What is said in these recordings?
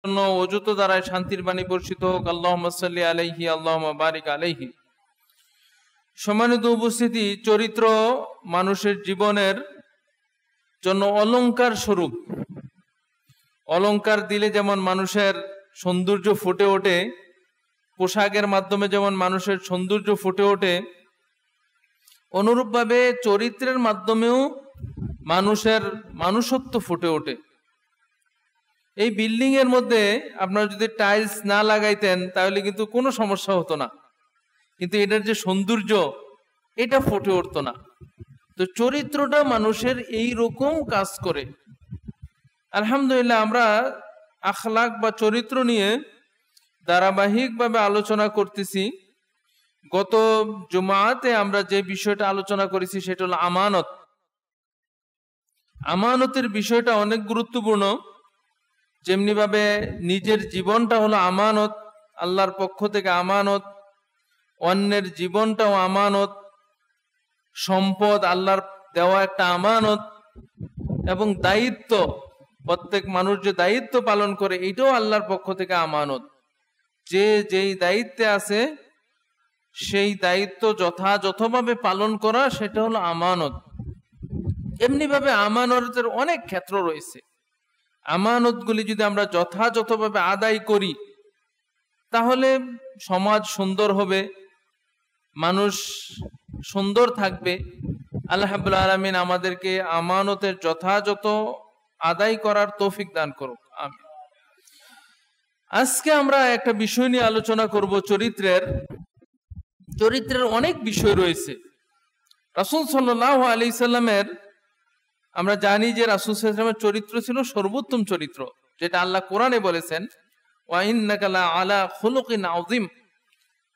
অযুত দ্বারায় শান্তির বাণী বর্ষিত হোক। আল্লাহুম্মা সাল্লি আলাইহি আল্লাহুম্মা বারিক আলাইহি। সম্মানিত উপস্থিতি, চরিত্র মানুষের জীবনের জন্য অলংকার স্বরূপ। অলংকার দিলে যেমন মানুষের সৌন্দর্য ফুটে ওঠে, পোশাকের মাধ্যমে যেমন মানুষের সৌন্দর্য ফুটে ওঠে, অনুরূপভাবে চরিত্রের মাধ্যমেও মানুষের মানুষত্ব ফুটে ওঠে। এই বিল্ডিং এর মধ্যে আপনারা যদি টাইলস না লাগাইতেন তাহলে কিন্তু কোনো সমস্যা হতো না, কিন্তু এটার যে সৌন্দর্য এটা ফুটে উঠতো না। তো চরিত্রটা মানুষের এই রকম কাজ করে। আলহামদুলিল্লাহ, আমরা আখলাক বা চরিত্র নিয়ে ধারাবাহিকভাবে আলোচনা করতেছি। গত জুমাতে আমরা যে বিষয়টা আলোচনা করেছি সেটা হলো আমানত। আমানতের বিষয়টা অনেক গুরুত্বপূর্ণ। যেমনি ভাবে নিজের জীবনটা হলো আমানত, আল্লাহর পক্ষ থেকে আমানত, অন্যের জীবনটাও আমানত, সম্পদ আল্লাহর দেওয়া একটা আমানত, এবং দায়িত্ব, প্রত্যেক মানুষ যে দায়িত্ব পালন করে এটাও আল্লাহর পক্ষ থেকে আমানত। যে যেই দায়িত্বে আছে সেই দায়িত্ব যথাযথভাবে পালন করা সেটা হলো আমানত। এমনি ভাবে আমানতের অনেক ক্ষেত্র রয়েছে। আমানতগুলি যদি আমরা যথাযথভাবে আদায় করি তাহলে সমাজ সুন্দর হবে, মানুষ সুন্দর থাকবে। আল্লাহ রাব্বুল আলামিন আমাদেরকে আমানতের যথাযথ আদায় করার তৌফিক দান করুক, আমিন। আজকে আমরা একটা বিষয় নিয়ে আলোচনা করব। চরিত্রের অনেক বিষয় রয়েছে। রাসূল সাল্লাল্লাহু আলাইহি সাল্লামের, আমরা জানি যে রাসূল সাল্লাল্লাহু আলাইহি সাল্লামের চরিত্র ছিল সর্বোত্তম চরিত্র, যেটা আল্লাহ কোরআনে বলেছেন, ওয়া ইন্নাকা লা আলা খুলুকিন আযীম।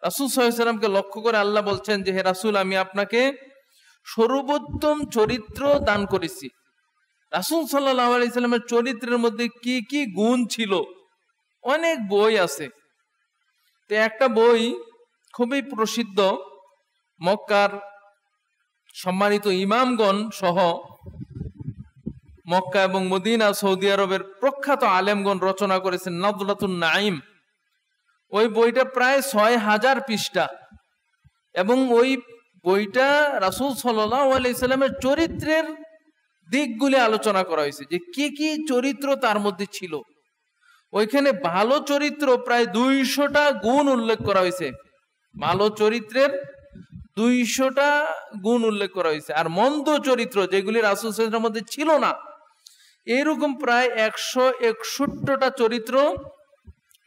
রাসূল সাল্লাল্লাহু আলাইহি সাল্লামকে লক্ষ্য করে আল্লাহ বলছেন যে, হে রাসূল, আমি আপনাকে সর্বোত্তম চরিত্র দান করেছি। রাসূল সাল্লাল্লাহু আলাইহি সাল্লামের চরিত্রের মধ্যে কি কি গুণ ছিল, অনেক বই আছে। তো একটা বই খুবই প্রসিদ্ধ, মক্কার সম্মানিত ইমামগণ সহ মক্কা এবং মদিনা, সৌদি আরবের প্রখ্যাত আলেমগণ রচনা করেছেন, নাযরাতুন নাঈম। ওই বইটা প্রায় ৬,০০০ পৃষ্ঠা, এবং ওই বইটা রাসূল সাল্লাল্লাহু আলাইহি সাল্লামের চরিত্রের দিকগুলি আলোচনা করা হয়েছে, যে কি কি চরিত্র তার মধ্যে ছিল। ওইখানে ভালো চরিত্র প্রায় ২০০টা গুণ উল্লেখ করা হয়েছে। ভালো চরিত্রের ২০০টা গুণ উল্লেখ করা হয়েছে। আর মন্দ চরিত্র যেগুলি রাসূল সাল্লাল্লাহু আলাইহি ওয়াসাল্লামের মধ্যে ছিল না, এরকম প্রায় ১৬১টা চরিত্র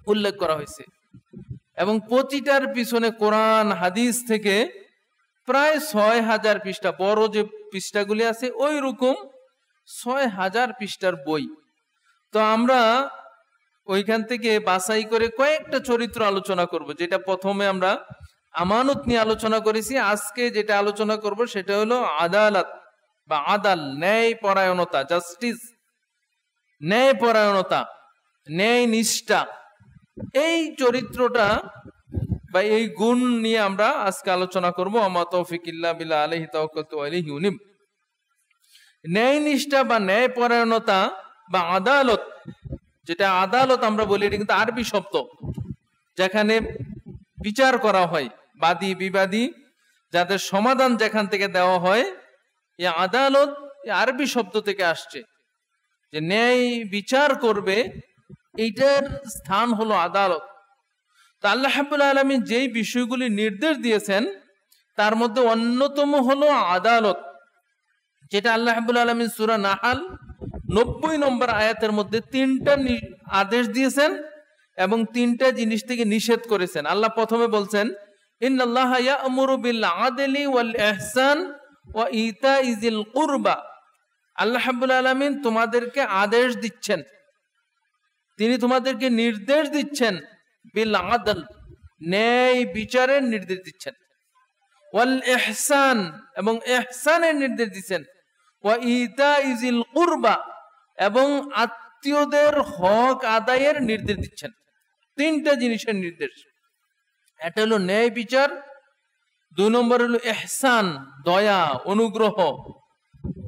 উল্লেখ করা হয়েছে। এবং প্রতিটার পিছনে কোরআন হাদিস থেকে প্রায় ৬,০০০ পৃষ্ঠা, বড় যে পৃষ্ঠাগুলি আছে ওই রকম ৬,০০০ পৃষ্ঠার বই। তো আমরা ওইখান থেকে বাছাই করে কয়েকটা চরিত্র আলোচনা করব। যেটা প্রথমে আমরা আমানত নিয়ে আলোচনা করেছি, আজকে যেটা আলোচনা করব সেটা হলো আদালত বা আদাল, ন্যায় পরায়ণতা, জাস্টিস, ন্যায় পরায়ণতা, ন্যায় নিষ্ঠা। এই চরিত্রটা বা এই গুণ নিয়ে আমরা আজকে আলোচনা করব। আমা তৌফিক ইল্লা বিল্লাহ, আলাইহি তাওয়াক্কালতু ওয়া ইলাইহি উনীব। ন্যায় নিষ্ঠা বা ন্যায় পরায়ণতা বা আদালত, যেটা আদালত আমরা বলি, এটা কিন্তু আরবি শব্দ, যেখানে বিচার করা হয়, বাদী বিবাদী যাদের সমাধান যেখান থেকে দেওয়া হয়, এই আদালত আরবি শব্দ থেকে আসছে। যে ন্যায় বিচার করবে, এইটার স্থান হলো আদালত। তো আল্লাহ রাব্বুল আলামিন যেই বিষয়গুলি নির্দেশ দিয়েছেন তার মধ্যে অন্যতম হলো আদালত, যেটা আল্লাহ রাব্বুল আলামিন সূরা নাহাল ৯০ নম্বর আয়াতের মধ্যে ৩টা আদেশ দিয়েছেন এবং ৩টা জিনিস থেকে নিষেধ করেছেন। আল্লাহ প্রথমে বলছেন, ইন্নাল্লাহা ইয়া'মুরু বিল আদলি ওয়াল ইহসান ওয়া ইতাইযিল কুরবা। আল্লাহ রাব্বুল আলামিন তোমাদেরকে আদেশ দিচ্ছেন, তিনি তোমাদেরকে নির্দেশ দিচ্ছেন, বিল আদল, ন্যায় বিচারের নির্দেশ দিচ্ছেন, ওয়াল ইহসান, এবং ইহসানের নির্দেশ দিচ্ছেন, ওয়া ইতাইযিল কুরবা, এবং আত্মীয়দের হক আদায়ের নির্দেশ দিচ্ছেন। ৩টা জিনিসের নির্দেশ। এটা হলো ন্যায় বিচার, ২ নম্বর হলো ইহসান, দয়া, অনুগ্রহ,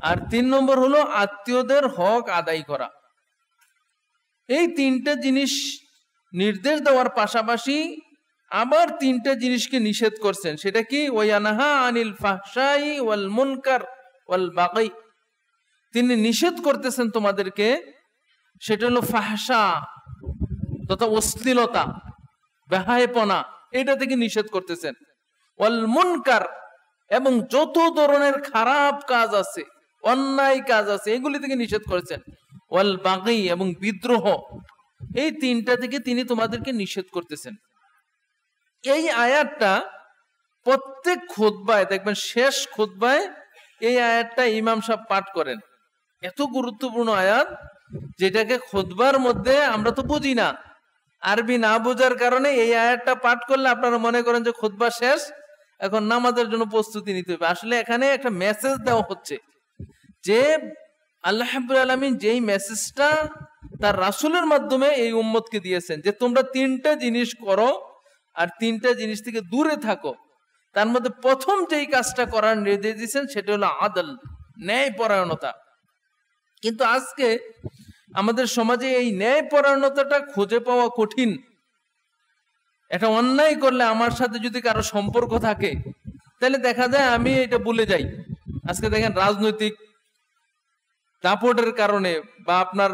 আর ৩ নম্বর হলো আত্মীয়দের হক আদায় করা। এই তিনটা জিনিস নির্দেশ দেওয়ার পাশাপাশি আবার তিনটা জিনিসকে নিষেধ করছেন। সেটা কি? ওয়ানাহা আনিল ফাহশাই ওয়াল মুনকার ওয়াল বাগী। তিনি নিষেধ করতেছেন তোমাদেরকে, সেটা হলো ফাহশা তথা অশ্লীলতা, বেহায়াপনা, এটা থেকে নিষেধ করতেছেন। ওয়াল মুনকার, এবং যত ধরনের খারাপ কাজ আছে, অন্যায় কাজ আছে, এগুলি থেকে নিষেধ করেছেন। ওয়াল বাগী, এবং বিদ্রোহ, এই তিনটা থেকে তিনি তোমাদেরকে নিষেধ করতেছেন। এই আয়াতটা প্রত্যেক খুতবায় দেখবেন, শেষ খুতবায় এই আয়াতটা ইমাম সাহেব পাঠ করেন। এত গুরুত্বপূর্ণ আয়াত, যেটাকে খুতবার মধ্যে আমরা তো বুঝি না, আরবি না বোঝার কারণে এই আয়াতটা পাঠ করলে আপনারা মনে করেন যে খুতবা শেষ, এখন নামাজের জন্য প্রস্তুতি নিতে হবে। আসলে এখানে একটা মেসেজ দেওয়া হচ্ছে যে আল্লাহ রাব্বুল আলামিন যেই মেসেজটা তার রাসূলের মাধ্যমে এই উম্মতকে দিয়েছেন, যে তোমরা তিনটা জিনিস করো আর তিনটা জিনিস থেকে দূরে থাকো। তার মধ্যে প্রথম যেই কাজটা করার নির্দেশ দিয়েছেন সেটা হলো আদল, ন্যায়পরায়ণতা। কিন্তু আজকে আমাদের সমাজে এই ন্যায়পরায়ণতাটা খুঁজে পাওয়া কঠিন। একটা অন্যায় করলে আমার সাথে যদি কারো সম্পর্ক থাকে, তাহলে দেখা যায় আমি এটা ভুলে যাই। আজকে দেখেন রাজনৈতিক দাপটের কারণে বা আপনার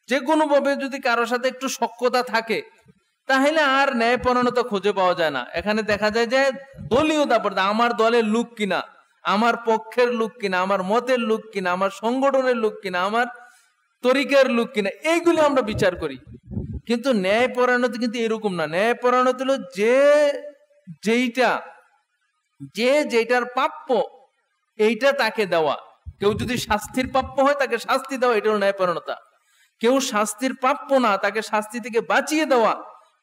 যে কোনো ভাবে যদি কারোর সাথে একটু সখ্যতা থাকে, তাহলে আর ন্যায়পরায়ণতা খুঁজে পাওয়া যায় না। এখানে দেখা যায় যে দলীয় দাপট, আমার দলের লোক কিনা, আমার পক্ষের লোক কিনা, আমার মতের লোক কিনা, আমার সংগঠনের লোক কিনা, আমার তরিকার লোক কিনা, এইগুলি আমরা বিচার করি। কিন্তু ন্যায়পরায়ণতা কিন্তু এরকম না। ন্যায়পরায়ণতা হলো যেটার প্রাপ্য এইটা তাকে দেওয়া। কেউ যদি শাস্তির প্রাপ্য হয় তাকে শাস্তি দেওয়া, এটা হলো ন্যায়পরায়ণতা। কেউ শাস্তির প্রাপ্য না, তাকে শাস্তি থেকে বাঁচিয়ে দেওয়া,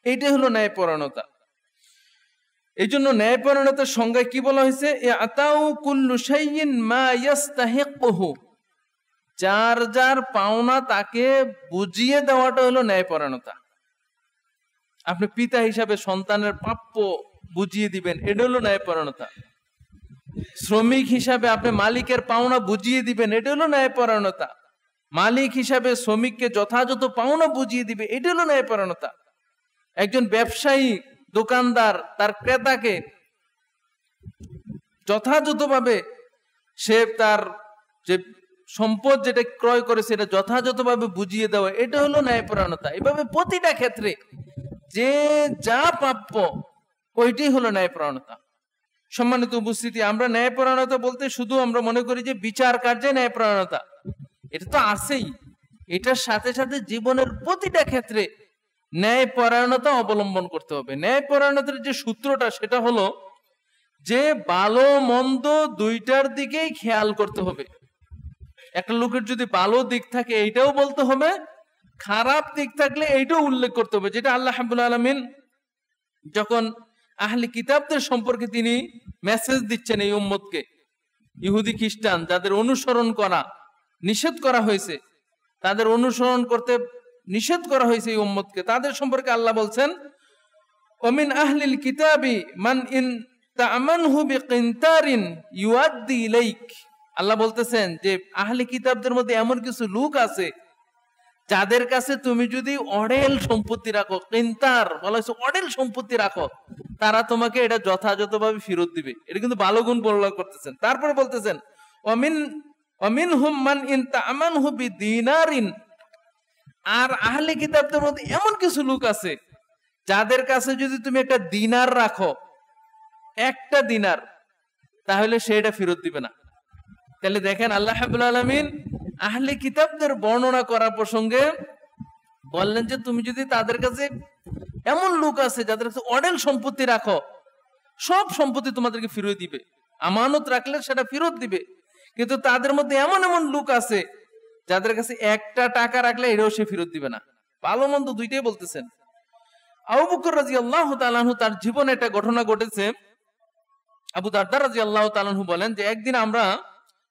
এইটাই হলো ন্যায়পরায়ণতা। এই জন্য ন্যায়পরায়ণতার সংজ্ঞায় কি বলা হয়েছে? আতাউ কুল্লু শাইইন মা ইয়াস্তাহিকুহু, যার যার পাওনা তাকে বুঝিয়ে দেওয়াটা হলো ন্যায়পরায়ণতা। আপনি পিতা হিসাবে সন্তানের প্রাপ্য বুঝিয়ে দিবেন, এটা হলো ন্যায়পরায়ণতা। শ্রমিক হিসাবে আপনি মালিকের পাওনা বুঝিয়ে দিবেন, এটা হলো ন্যায়পরায়ণতা। মালিক হিসাবে শ্রমিককে যথাযথ পাওনা বুঝিয়ে দিবে, এটা হলো ন্যায়পরায়ণতা। একজন ব্যবসায়ী দোকানদার তার ক্রেতাকে যথাযথভাবে সে তার যে সম্পদ যেটা ক্রয় করেছে এটা যথাযথভাবে বুঝিয়ে দেওয়া, এটা হলো ন্যায়পরায়ণতা। এভাবে প্রতিটা ক্ষেত্রে যে যা প্রাপ্য ওইটাই হলো ন্যায়পরায়ণতা। সম্মানিত উপস্থিতি, আমরা ন্যায়পরায়ণতা বলতে শুধু আমরা মনে করি যে বিচার কার্যে ন্যায়পরায়ণতা, এটা তো আছেই। এটার সাথে সাথে জীবনের প্রতিটা ক্ষেত্রে ন্যায়পরায়ণতা অবলম্বন করতে হবে। ন্যায়পরায়ণতার যে সূত্রটা সেটা হলো যে ভালো মন্দ দুইটার দিকেই খেয়াল করতে হবে। একটা লোকের যদি ভালো দিক থাকে এইটাও বলতে হবে, খারাপ দিক থাকলে এইটাও উল্লেখ করতে হবে। যেটা আল্লাহ রাব্বুল আলামিন যখন আহলে কিতাবদের সম্পর্কে তিনি মেসেজ দিচ্ছেন এই উম্মতকে, ইহুদি খ্রিস্টান যাদের অনুসরণ করা নিষেধ করা হয়েছে, তাদের অনুসরণ করতে নিষেধ করা হয়েছে এই উম্মতকে, তাদের সম্পর্কে আল্লাহ বলছেন ওমিন আহলিল কিতাবি মান ইন তা'মানহু বিকিনতারিন ইউআদ্দি ইলাইক। আল্লাহ বলতেছেন যে আহলে কিতাবদের মধ্যে এমন কিছু লোক আছে যাদের কাছে তুমি যদি অঢেল সম্পত্তি রাখো, কিনতার বলা হয়েছে অঢেল সম্পত্তি রাখো, তারা তোমাকে এটা যথাযথভাবে ফেরত দিবে। এটা কিন্তু ভালো গুণ বর্ণনা করতেছেন। তারপরে বলতেছেন ওমিনহুম মান ইন তা'মানহু বিদিনারিন, আর আহলে কিতাবদের মধ্যে এমন কিছু লোক আছে যাদের কাছে যদি তুমি একটা দিনার রাখো, একটা দিনার, তাহলে সেটা ফেরত দিবে না। তাহলে দেখেন আল্লাহ রাব্বুল আলামিন আহলে কিতাবদের বর্ণনা করার প্রসঙ্গে বললেন যে তুমি যদি তাদের কাছে এমন লোক আছে যাদের কাছে অঢেল সম্পত্তি রাখো, সব সম্পত্তি তোমাদেরকে ফেরত দিবে, আমানত রাখলে সেটা ফেরত দিবে। কিন্তু তাদের মধ্যে এমন এমন লোক আছে যাদের কাছে একটা টাকা রাখলে এটাও সে ফেরত দিবে না। ভালো মন্দ দুইটাই বলতেছেন। আবু বকর রাদিয়াল্লাহু তাআলা আনহু তার জীবনে একটা ঘটনা ঘটেছে। আবু দারদা রাদিয়াল্লাহু তাআলা আনহু বলেন যে একদিন আমরা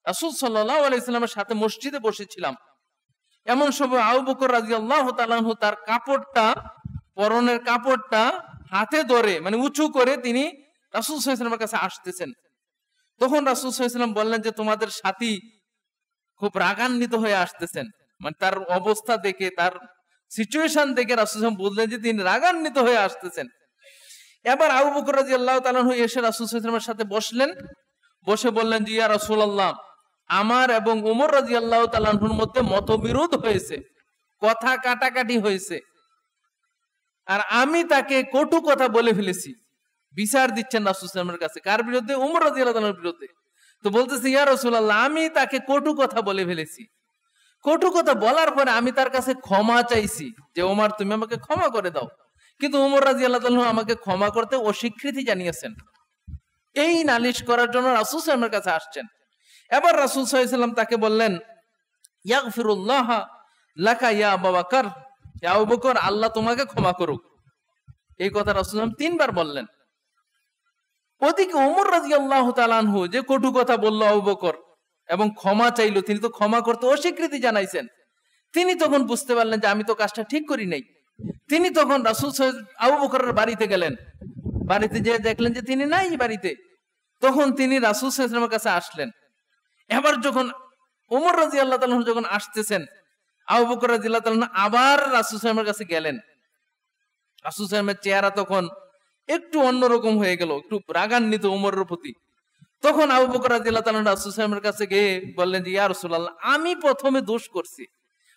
রাসূল সাল্লাল্লাহু আলাইহি ওয়াসাল্লামের সাথে মসজিদে বসেছিলাম। এমন সময় আবু বকর রাদিয়াল্লাহু তাআলা আনহু তার কাপড়টা, পরনের কাপড়টা হাতে ধরে মানে উঁচু করে তিনি রাসূল সাল্লাল্লাহু আলাইহি ওয়াসাল্লামের কাছে আসতেছেন। তখন রাসূল সাল্লাল্লাহু আলাইহি ওয়াসাল্লাম বললেন যে তোমাদের সাথী খুব রাগান্বিত হয়ে আসতেছেন, মানে তার অবস্থা দেখে, তার সিচুয়েশন দেখে রাসূল সাল্লাল্লাহু আলাইহি ওয়াসাল্লাম বুঝলেন যে তিনি রাগান্বিত হয়ে আসতেছেন। এবার আবু বকর রাদিয়াল্লাহু তাআলা আনহু এসে রাসূল সাল্লাল্লাহু আলাইহি ওয়াসাল্লামের সাথে বসলেন, বসে বললেন যে ইয়া রাসূলুল্লাহ, আমার এবং ওমর রাদিয়াল্লাহু তাআলা আনহুর মধ্যে মতবিরোধ হয়েছে, কথা কাটাকাটি হয়েছে, আর আমি তাকে কটু কথা বলে ফেলেছি। বিচার দিচ্ছেন রাসূল সাল্লাল্লাহু আলাইহি ওয়াসাল্লামের কাছে, কার বিরুদ্ধে? ওমর রাদিয়াল্লাহু তাআলার বিরুদ্ধে। তো বলতেছে ইয়া রাসূলুল্লাহ, আমি তাকে কটু কথা বলে ফেলেছি। কটু কথা বলার পরে আমি তার কাছে ক্ষমা চাইছি যে ওমর তুমি আমাকে ক্ষমা করে দাও, কিন্তু ওমর রাদিয়াল্লাহু তাআলা আমাকে ক্ষমা করতে অস্বীকৃতি জানিয়েছেন। এই নালিশ করার জন্য রাসূল সাল্লাল্লাহু আলাইহি ওয়াসাল্লামের কাছে আসছেন। এবার রাসূল সাল্লাল্লাহু আলাইহি ওয়াসাল্লাম তাকে বললেন ইয়াগফিরুল্লাহ লাকা ইয়া আবু বকর, ইয়া আবু বকর, আল্লাহ তোমাকে ক্ষমা করুক। এই কথা রাসূল সাল্লাল্লাহু আলাইহি ওয়াসাল্লাম তিনবার বললেন। ওদিকে ওমর রাদিয়াল্লাহু তাআলা আনহু যে কটু কথা বলল আবু বকর এবং ক্ষমা চাইলো, তিনি তো ক্ষমা করতে অস্বীকৃতি জানাইছেন। তিনি তখন বুঝতে পারলেন যে আমি তো কাজটা ঠিক করি নাই। তিনি তখন রাসূল আবু বকরের বাড়িতে গেলেন, বাড়িতে যেয়ে দেখলেন যে তিনি নাই বাড়িতে। তখন তিনি রাসূল সাল্লাল্লাহু আলাইহি ওয়াসাল্লামের কাছে আসলেন। এবার যখন ওমর রাদিয়াল্লাহু তাআলা আনহু যখন আসতেছেন, আবু বকর রাদিয়াল্লাহু তাআলা আবার রাসূল সাল্লাল্লাহু আলাইহি ওয়াসাল্লামের কাছে গেলেন। রাসূল সাল্লাল্লাহু আলাইহি ওয়াসাল্লামের চেহারা তখন একটু অন্যরকম হয়ে গেল, একটু রাগান্বিত ওমরের প্রতি। তখন আবু বকর রাদিয়াল্লাহু তাআলা রাসূল সাল্লাল্লাহু আলাইহি ওয়াসাল্লামের কাছে গিয়ে বললেন যে ইয়া রাসূলুল্লাহ, আমি প্রথমে দোষ করছি,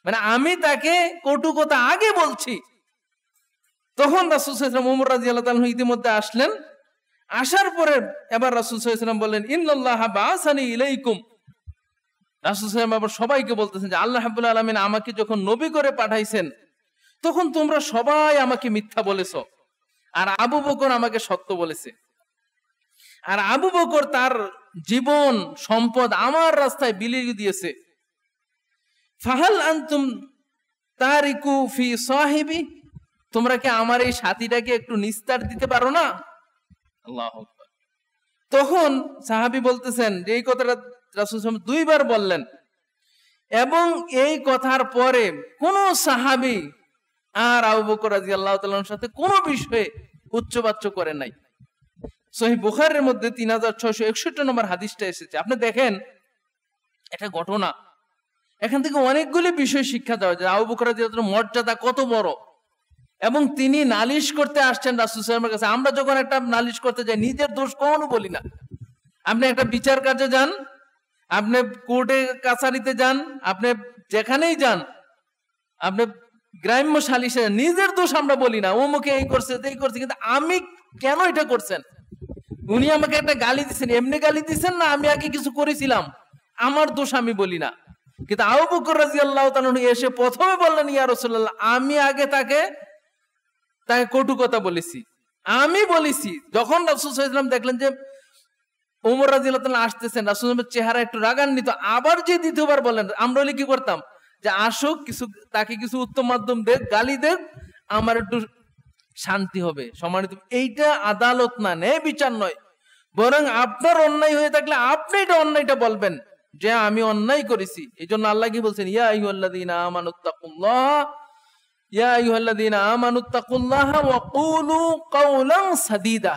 মানে আমি তাকে কটু কথা আগে বলছি। তখন রাসূল সাল্লাল্লাহু আলাইহি ওয়াসাল্লাম ওমর রাদিয়াল্লাহু তাআলা ইতিমধ্যে আসলেন। আসার পরে এবার রাসূল সাল্লাল্লাহু আলাইহি ওয়াসাল্লাম বললেন ইন্নাল্লাহা বাআসানি ইলাইকুম। রাসূল সাল্লাল্লাহু আলাইহি ওয়াসাল্লাম আবার সবাইকে বলতেছেন যে আল্লাহ রাব্বুল আলামিন আমাকে যখন নবী করে পাঠাইছেন, তখন তোমরা সবাই আমাকে মিথ্যা বলেছো, আর আবু বকর আমাকে সত্য বলেছে। আর আবু বকর তার জীবন সম্পদ আমার রাস্তায় বিলিয়ে দিয়েছে। ফাহাল আনতুম তারিকু ফি সাহিবি, তোমরা কি আমার এই সাথীটাকে একটু নিস্তার দিতে পারো না? আল্লাহু আকবার। তখন সাহাবী বলতেছেন যে এই কথাটা রাসূল সাল্লাল্লাহু আলাইহি ওয়াসাল্লাম দুইবার বললেন, এবং এই কথার পরে কোন সাহাবী আর আবু বকর রাদিয়াল্লাহু তাআলার সাথে কোন বিষয়ে উচ্চবাচ্য করে নাই। সহিহ বুখারীর মধ্যে 3661 নম্বর হাদিসটা এসেছে। আপনি দেখেন এটা ঘটনা, এখান থেকে অনেকগুলি বিষয় শিক্ষা দেওয়া যায়। আবু বকর রাদিয়াল্লাহু তাআলার মর্যাদা কত বড়, এবং তিনি নালিশ করতে আসছেন রাসূল সাল্লাল্লাহু আলাইহি ওয়াসাল্লামের কাছে। আমরা যখন একটা নালিশ করতে যাই নিজের দোষ কখনো বলি না। আপনি একটা বিচার কাজে যান, আপনি কোর্টে কাছারিতে যান, আপনি যেখানেই যান, আপনি গ্রাম্য সালিশে নিজের দোষ আমরা বলি না, অমুকে এই করছে এই করছে, কিন্তু আমি কেন এটা করছেন, উনি আমাকে একটা গালি দিচ্ছেন, এমনি গালি দিচ্ছেন না আমি আগে কিছু করেছিলাম, আমার দোষ আমি বলি না। কিন্তু আবু বকর রাদিয়াল্লাহু তাআলা এসে প্রথমে বললেন ইয়া রাসূলুল্লাহ, আমি আগে তাকে কটু কথা বলেছি, আমি বলেছি। যখন রাসূল সাল্লাল্লাহু আলাইহি ওয়াসাল্লাম দেখলেন যে ওমর রাদিয়াল্লাহু তাআলা আসতেছেন, রাসূলের চেহারা একটু রাগান্বিত, আবার যে দ্বিতীয়বার বললেন, আমরা হলে কি করতাম যে আসুক কিছু, তাকে কিছু উত্তম মাধ্যম দেখ, গালি দেখ, আমার একটু শান্তি হবে। সম্মানিত, এইটা আদালত না, ন্যায় বিচার নয়। বরং আপনার অন্যায় হয়ে থাকলে আপনি এটা অন্যায়টা বলবেন যে আমি অন্যায় করেছি। এই জন্য আল্লাহ কি বলছেন, ইয়া আইয়ুহাল্লাযীনা আমানুত্তাকুল্লাহ, ইয়া আইয়ুহাল্লাযীনা আমানুত্তাকুল্লাহ ওয়া কুলু কাওলান সাদীদা।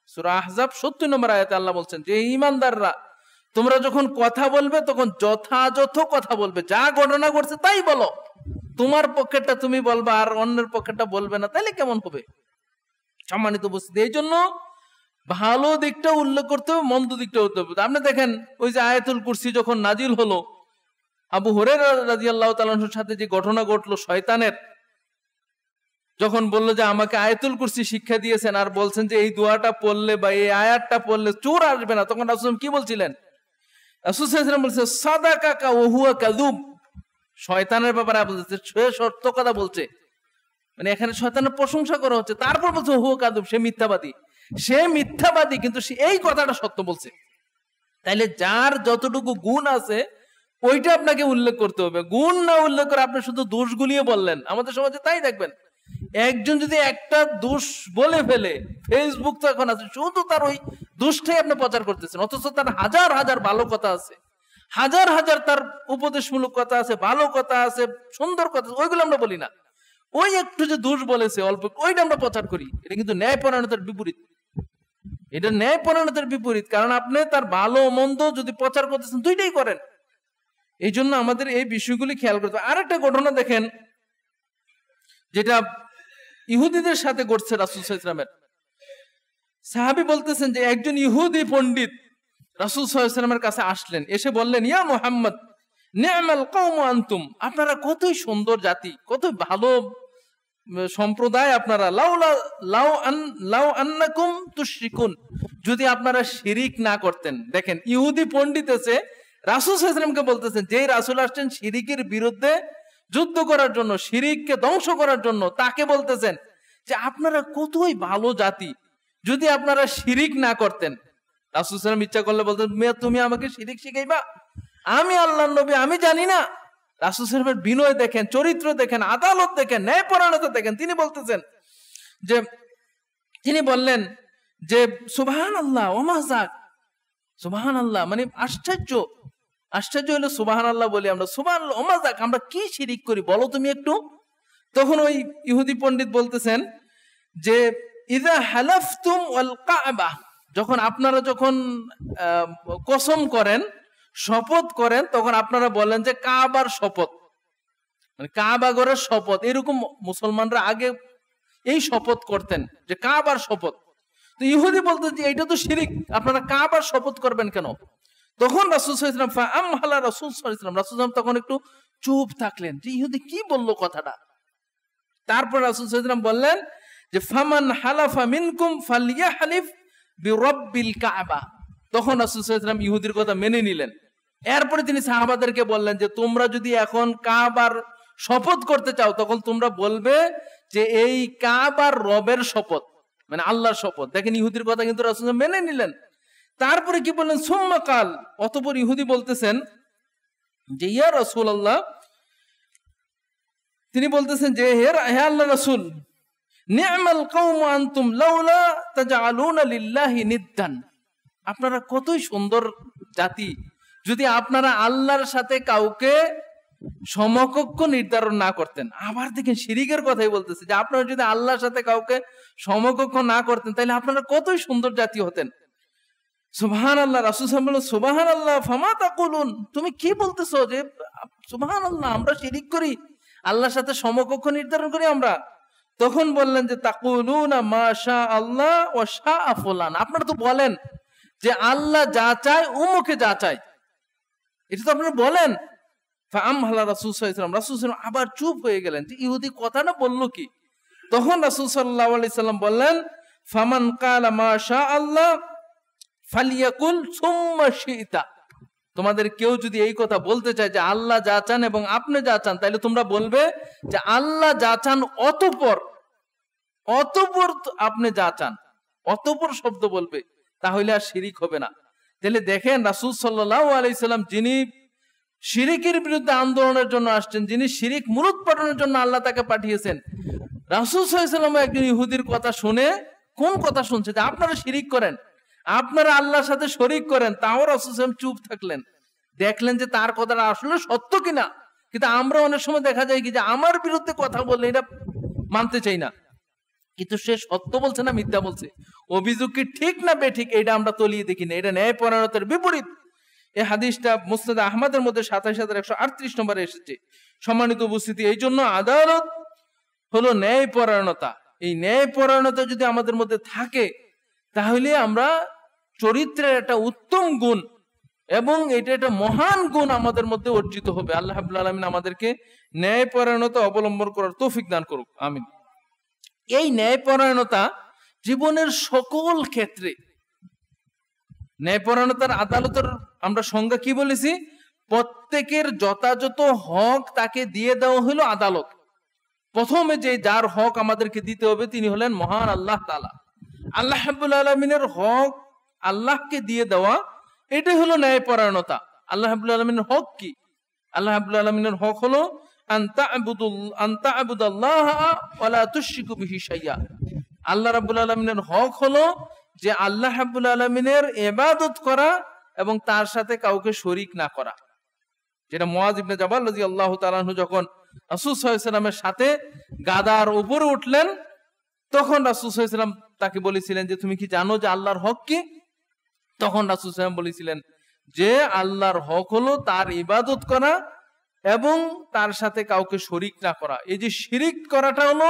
সূরা আহজাব 70 নম্বর আয়াতে আল্লাহ বলছেন যে ঈমানদাররা, তোমরা যখন কথা বলবে তখন যথাযথ কথা বলবে, যা ঘটনা ঘটছে তাই বলো। তোমার পক্ষেরটা তুমি বলবা আর অন্যের পক্ষেরটা বলবে না, তাহলে কেমন হবে? সম্মানিত উপস্থিতি, এই জন্য ভালো দিকটা উল্লেখ করতে হবে, মন্দ দিকটা হতে হবে। আপনি দেখেন ওই যে আয়াতুল কুরসি যখন নাজিল হলো, আবু হুরায়রা রাদিয়াল্লাহু তাআলার সাথে যে ঘটনা ঘটলো শয়তানের, যখন বললো যে আমাকে আয়াতুল কুরসি শিক্ষা দিয়েছেন আর বলছেন যে এই দোয়াটা পড়লে বা এই আয়াতটা পড়লে চোর আসবে না, তখন রাসূল কি বলছিলেন? রাসূল সাল্লাল্লাহু আলাইহি ওয়াসাল্লাম বলছে সাদাকাকা ওয়া হুয়া কাযুব। শয়তানের ব্যাপারে বলছে সে সত্য কথা বলছে, মানে এখানে শয়তানের প্রশংসা করা হচ্ছে। তারপর বলছে হুয়া কাযুব, সে মিথ্যাবাদী, সে মিথ্যাবাদী, কিন্তু সে এই কথাটা সত্য বলছে। তাইলে যার যতটুকু গুণ আছে ওইটা আপনাকে উল্লেখ করতে হবে। গুণ না উল্লেখ করে আপনি শুধু দোষগুলিয়ে বললেন, আমাদের সমাজে তাই দেখবেন। একজন যদি একটা দোষ বলে ফেলে, ফেসবুক তো এখন আছে, শুধু তার ওই দোষটাই আপনি প্রচার করতেছেন, অথচ তার হাজার হাজার ভালো কথা আছে, হাজার হাজার তার উপদেশমূলক কথা আছে, ভালো কথা আছে, সুন্দর কথা, ওইগুলো আমরা বলি না। ওই একটু যে দোষ বলেছে অল্প, ওইটা আমরা প্রচার করি। এটা কিন্তু ন্যায়পরায়ণতার বিপরীত, এটা ন্যায়পরায়ণতার বিপরীত। কারণ আপনি তার ভালো মন্দ যদি প্রচার করতেছেন, দুইটাই করেন। এই জন্য আমাদের এই বিষয়গুলি খেয়াল করতে হবে। আরেকটা ঘটনা দেখেন, যেটা ইহুদিদের সাথে ঘটছে রাসূল সাল্লাল্লাহু আলাইহি ওয়াসাল্লামের। সাহাবী বলতেছেন যে একজন ইহুদি পণ্ডিত রাসূল সাল্লাল্লাহু আলাইহি ওয়াসাল্লামের কাছে আসলেন, এসে বললেন, ইয়া মুহাম্মদ নি'মাল কওমু আনতুম, আপনারা কতই সুন্দর জাতি, কত ভালো সম্প্রদায় আপনারা, লাউ আন্নাকুম তুশরিকুন, যদি আপনারা শিরিক না করতেন। দেখেন ইহুদি পণ্ডিত এসে রাসূল সাল্লাল্লাহু আলাইহি ওয়াসাল্লামকে বলতেছেন, যেই রাসূল আসছেন শিরিকের বিরুদ্ধে যুদ্ধ করার জন্য, শিরিককে ধ্বংস করার জন্য, তাকে বলতেছেন যে আপনারা কতই ভালো জাতি, যদি আপনারা শিরিক না করতেন। রাসূল সাল্লাল্লাহু আলাইহি ওয়াসাল্লাম ইচ্ছা করলে বলতেন, তুমি আমাকে শিরিক শিখাইবা? আমি আল্লাহর নবী, আমি জানি না? রাসূল সাল্লাল্লাহু আলাইহি ওয়াসাল্লামের বিনয় দেখেন, চরিত্র দেখেন, আদালত দেখেন, ন্যায়পরায়ণতা দেখেন। তিনি বলতেছেন যে, তিনি বললেন যে সুবহানাল্লাহ ওয়া মা যাক, সুবহানাল্লাহ মানে আশ্চর্য, আশ্চর্য হলো সুবহানাল্লাহ বলি আমরা, সুবহানাল্লাহ ওয়া মা যাক, আমরা কি শিরিক করি বলো তুমি একটু। তখন ওই ইহুদি পণ্ডিত বলতেছেন যে ইযা হালাফতুম ওয়াল কাবা, যখন আপনারা যখন কসম করেন, শপথ করেন, তখন আপনারা বলেন যে কাবার শপথ, মানে কাবা ঘরের শপথ। এরকম মুসলমানরা আগে এই শপথ করতেন যে কাবার শপথ। তো ইহুদি বলতো যে এটা তো শিরিক, আপনারা কাবার শপথ করবেন কেন? তখন রাসূল সাল্লাল্লাহু আলাইহি ওয়াসাল্লাম ফাআমহালা রাসূল সাল্লাল্লাহু আলাইহি ওয়াসাল্লাম, রাসূল সাল্লাল্লাহু আলাইহি ওয়াসাল্লাম তখন একটু চুপ থাকলেন যে ইহুদি কি বললো কথাটা। তারপর রাসূল সাল্লাল্লাহু আলাইহি ওয়াসাল্লাম বললেন যে ফামান হালাফা মিনকুম ফালইয়াহলিফ বিরাব্বিল কাবা। তখন রাসূল সাল্লাল্লাহু আলাইহি ওয়াসাল্লাম ইহুদির কথা মেনে নিলেন। এরপরে তিনি সাহাবাদেরকে বললেন যে তোমরা যদি এখন কাবার শপথ করতে চাও, তখন তোমরা বলবে যে এই কাবার রবের শপথ, মানে আল্লাহর শপথ। দেখেন ইহুদির কথা কিন্তু রাসূল সাল্লাল্লাহু আলাইহি ওয়াসাল্লাম মেনে নিলেন। তারপরে কি বললেন, সুম্মা কাল, অতঃপর ইহুদি বলতেছেন যে ইয়া রাসূলুল্লাহ, তিনি বলতেছেন যে হে আল্লাহর রাসূল, নি'মাল কওমু আনতুম লাউলা তাজআলুনা লিল্লাহি নিদ্দান, আপনারা কতই সুন্দর জাতি, যদি আপনারা আল্লাহর সাথে কাউকে সমকক্ষ নির্ধারণ না করতেন। আবার দেখেন শিরিকের কথাই বলতেছে যে আপনারা যদি আল্লাহর সাথে কাউকে সমকক্ষ না করতেন, তাহলে আপনারা কতই সুন্দর জাতি হতেন। সুবহানাল্লাহ। রাসূল সাল্লাল্লাহু আলাইহি ওয়াসাল্লাম, সুবহানাল্লাহ ফামা তাকুলুন, তুমি কি বলতেছো যে সুবহানাল্লাহ আমরা শিরিক করি, আল্লাহর সাথে সমকক্ষ নির্ধারণ করি আমরা? তখন বললেন যে তাকুলুনা মা শা আল্লাহ ওয়া শা ফুলান, আপনারা তো বলেন যে আল্লাহ যা চায় উমুকে যা চায়, এটা তো আপনারা বলেন। ফাআমহালা রাসূল সাল্লাল্লাহু আলাইহি ওয়াসাল্লাম, রাসূল সাল্লাল্লাহু আলাইহি ওয়াসাল্লাম আবার চুপ হয়ে গেলেন যে ইহুদি কথাটা বলল কি। তখন রাসূল সাল্লাল্লাহু আলাইহি ওয়াসাল্লাম বললেন, ফামান কালা মা শা আল্লাহ ফালিয়াকুল সুম্মা শিতা, তোমাদের কেউ যদি এই কথা বলতে চায় যে আল্লাহ যা চান এবং আপনি যা চান, তাহলে তোমরা বলবে যে আল্লাহ যা চান অতঃপর, অতঃপর আপনি যা চান, অতঃপর শব্দ বলবে, তাহলে আর শিরিক হবে না। তাহলে দেখেন রাসূল সাল্লাল্লাহু আলাইহি ওয়াসাল্লাম যিনি শিরিকের বিরুদ্ধে আন্দোলনের জন্য আসছেন, যিনি শিরিক মূলোৎপাটনের জন্য আল্লাহ তাকে পাঠিয়েছেন, রাসূল সাল্লাল্লাহু আলাইহি ওয়াসাল্লাম একজন ইহুদির কথা শুনে, কোন কথা শুনছে যে আপনারা শিরিক করেন, আপনারা আল্লাহর সাথে শরীক করেন, তাও রাসূল সাল্লাল্লাহু আলাইহি ওয়াসাল্লাম চুপ থাকলেন। দেখলেন যে তার কথাটা আসলে সত্য কিনা। কিন্তু আমরা অনেক সময় দেখা যায় কি যে আমার বিরুদ্ধে কথা বললে এটা মানতে চাই না, কিন্তু সে সত্য বলছে না মিথ্যা বলছে, অভিযোগ কি ঠিক না বেঠিক, এটা আমরা তলিয়ে দেখি না, এটা ন্যায়পরায়ণতার বিপরীত। এই হাদিসটা মুসনাদ আহমদের মধ্যে ২৭,১৩৮ নম্বরে এসেছে। সম্মানিত উপস্থিতি, এই জন্য আদালত হলো ন্যায়পরায়ণতা। এই ন্যায়পরায়ণতা যদি আমাদের মধ্যে থাকে, তাহলে আমরা চরিত্রের একটা উত্তম গুণ এবং এটা একটা মহান গুণ আমাদের মধ্যে অর্জিত হবে। আল্লাহ রাব্বুল আলামিন আমাদেরকে ন্যায়পরায়ণতা অবলম্বন করার তৌফিক দান করুক, আমিন। এই ন্যায়পরায়ণতা জীবনের সকল ক্ষেত্রে, ন্যায়পরায়ণতার আদালতের আমরা সংজ্ঞা কি বলেছি, প্রত্যেকের যথাযথ হক তাকে দিয়ে দেওয়া হলো আদালত। প্রথমে যে যার হক আমাদেরকে দিতে হবে তিনি হলেন মহান আল্লাহ তাআলা। আল্লাহ রাব্বুল আলামিনের হক আল্লাহকে দিয়ে দেওয়া, এটাই হলো ন্যায়পরায়ণতা। আল্লাহ রাব্বুল আলামিনের হক কি? আল্লাহ রাব্বুল আলামিনের হক হলো আনতা আবুদাল্লাহ ওয়া লা তুশরিকু বিহি শাইআ। আল্লাহ রাব্বুল আলামিনের হক হলো যে আল্লাহ রাব্বুল আলামিনের ইবাদত করা এবং তার সাথে কাউকে শরীক না করা। যেটা মুআয ইবনে জাবাল রাদিয়াল্লাহু তাআলা আনহু যখন রাসূল সাল্লাল্লাহু আলাইহি ওয়াসাল্লামের সাথে গাদার উপরে উঠলেন, তখন রাসূল সাল্লাল্লাহু আলাইহি ওয়াসাল্লাম তাকে বলেছিলেন যে তুমি কি জানো যে আল্লাহর হক কি? তখন রাসূল সাল্লাল্লাহু আলাইহি ওয়াসাল্লাম বলেছিলেন যে আল্লাহর হক হলো তার ইবাদত করা এবং তার সাথে কাউকে শরিক না করা। এই যে শিরিক করাটা হলো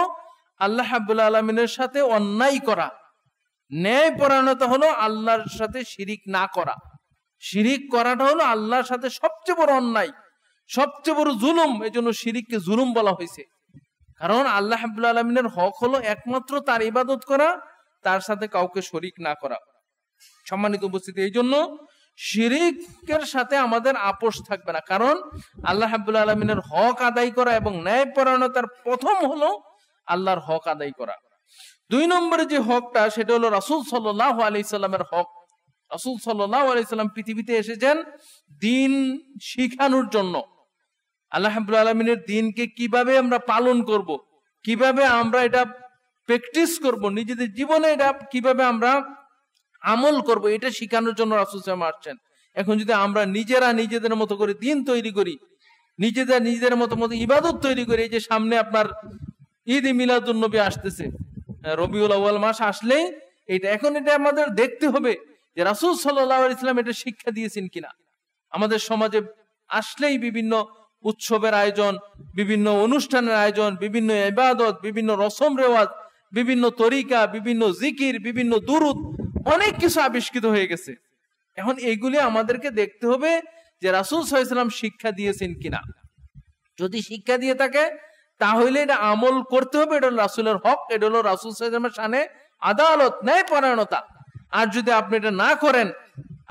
আল্লাহ রাব্বুল আলামিনের সাথে অন্যায় করা, ন্যায় পরায়ণতা হলো আল্লাহর সাথে শিরিক না করা। শিরিক করাটা হলো আল্লাহর সাথে সবচেয়ে বড় অন্যায়, সবচেয়ে বড় জুলুম। এই জন্য শিরিককে জুলুম বলা হয়েছে, কারণ আল্লাহ রাব্বুল আলামিনের হক হলো একমাত্র তার ইবাদত করা, তার সাথে কাউকে শরিক না করা। সম্মানিত উপস্থিতি, এই জন্য শিরিকের সাথে আমাদের আপোষ থাকবে না, কারণ আল্লাহ রাব্বুল আলামিনের হক আদায় করা এবং ন্যায় পরায়ণতার প্রথম হলো আল্লাহর হক আদায় করা। 2 নম্বরে যে হকটা, সেটা হলো রাসূল সাল্লাল্লাহু আলাইহি সাল্লামের হক। রাসূল সাল্লাল্লাহু আলাইহি সাল্লাম পৃথিবীতে এসেছেন দ্বীন শিখানোর জন্য। আল্লাহ রাব্বুল আলামিনের দ্বীনকে কিভাবে আমরা পালন করব, কিভাবে আমরা এটা প্র্যাকটিস করব, নিজেদের জীবনে এটা কিভাবে আমরা আমল করব, এটা শেখানোর জন্য রাসূল সাল্লাল্লাহু আলাইহি ওয়াসাল্লাম আসছেন। এখন যদি আমরা নিজেরা নিজেদের মতো করে দ্বীন তৈরি করি, নিজেদের মতো ইবাদত তৈরি করি, এই যে সামনে আপনার ঈদ মিলাদুন নবী আসতেছে, রবিউল আউয়াল মাস আসলেই এটা, এখন এটা আমাদের দেখতে হবে যে রাসূল সাল্লাল্লাহু আলাইহি ওয়াসাল্লাম এটা শিক্ষা দিয়েছেন কিনা। আমাদের সমাজে আসলেই বিভিন্ন উৎসবের আয়োজন, বিভিন্ন অনুষ্ঠানের আয়োজন, বিভিন্ন ইবাদত, বিভিন্ন রসম রেওয়াজ, বিভিন্ন তরিকা, বিভিন্ন জিকির, বিভিন্ন দুরুদ, অনেক কিছু আবিষ্কৃত হয়ে গেছে। এখন এইগুলি আমাদেরকে দেখতে হবে যে রাসূল সাল্লাল্লাহু আলাইহি ওয়াসাল্লাম শিক্ষা দিয়েছেন কিনা। যদি শিক্ষা দিয়ে থাকে তাহলে এটা আমল করতে হবে, এটা হলো রাসূলের হক, এটা হলো রাসূল সাল্লাল্লাহু আলাইহি ওয়াসাল্লামের শানে আদালত, ন্যায় পরায়ণতা। আর যদি আপনি এটা না করেন,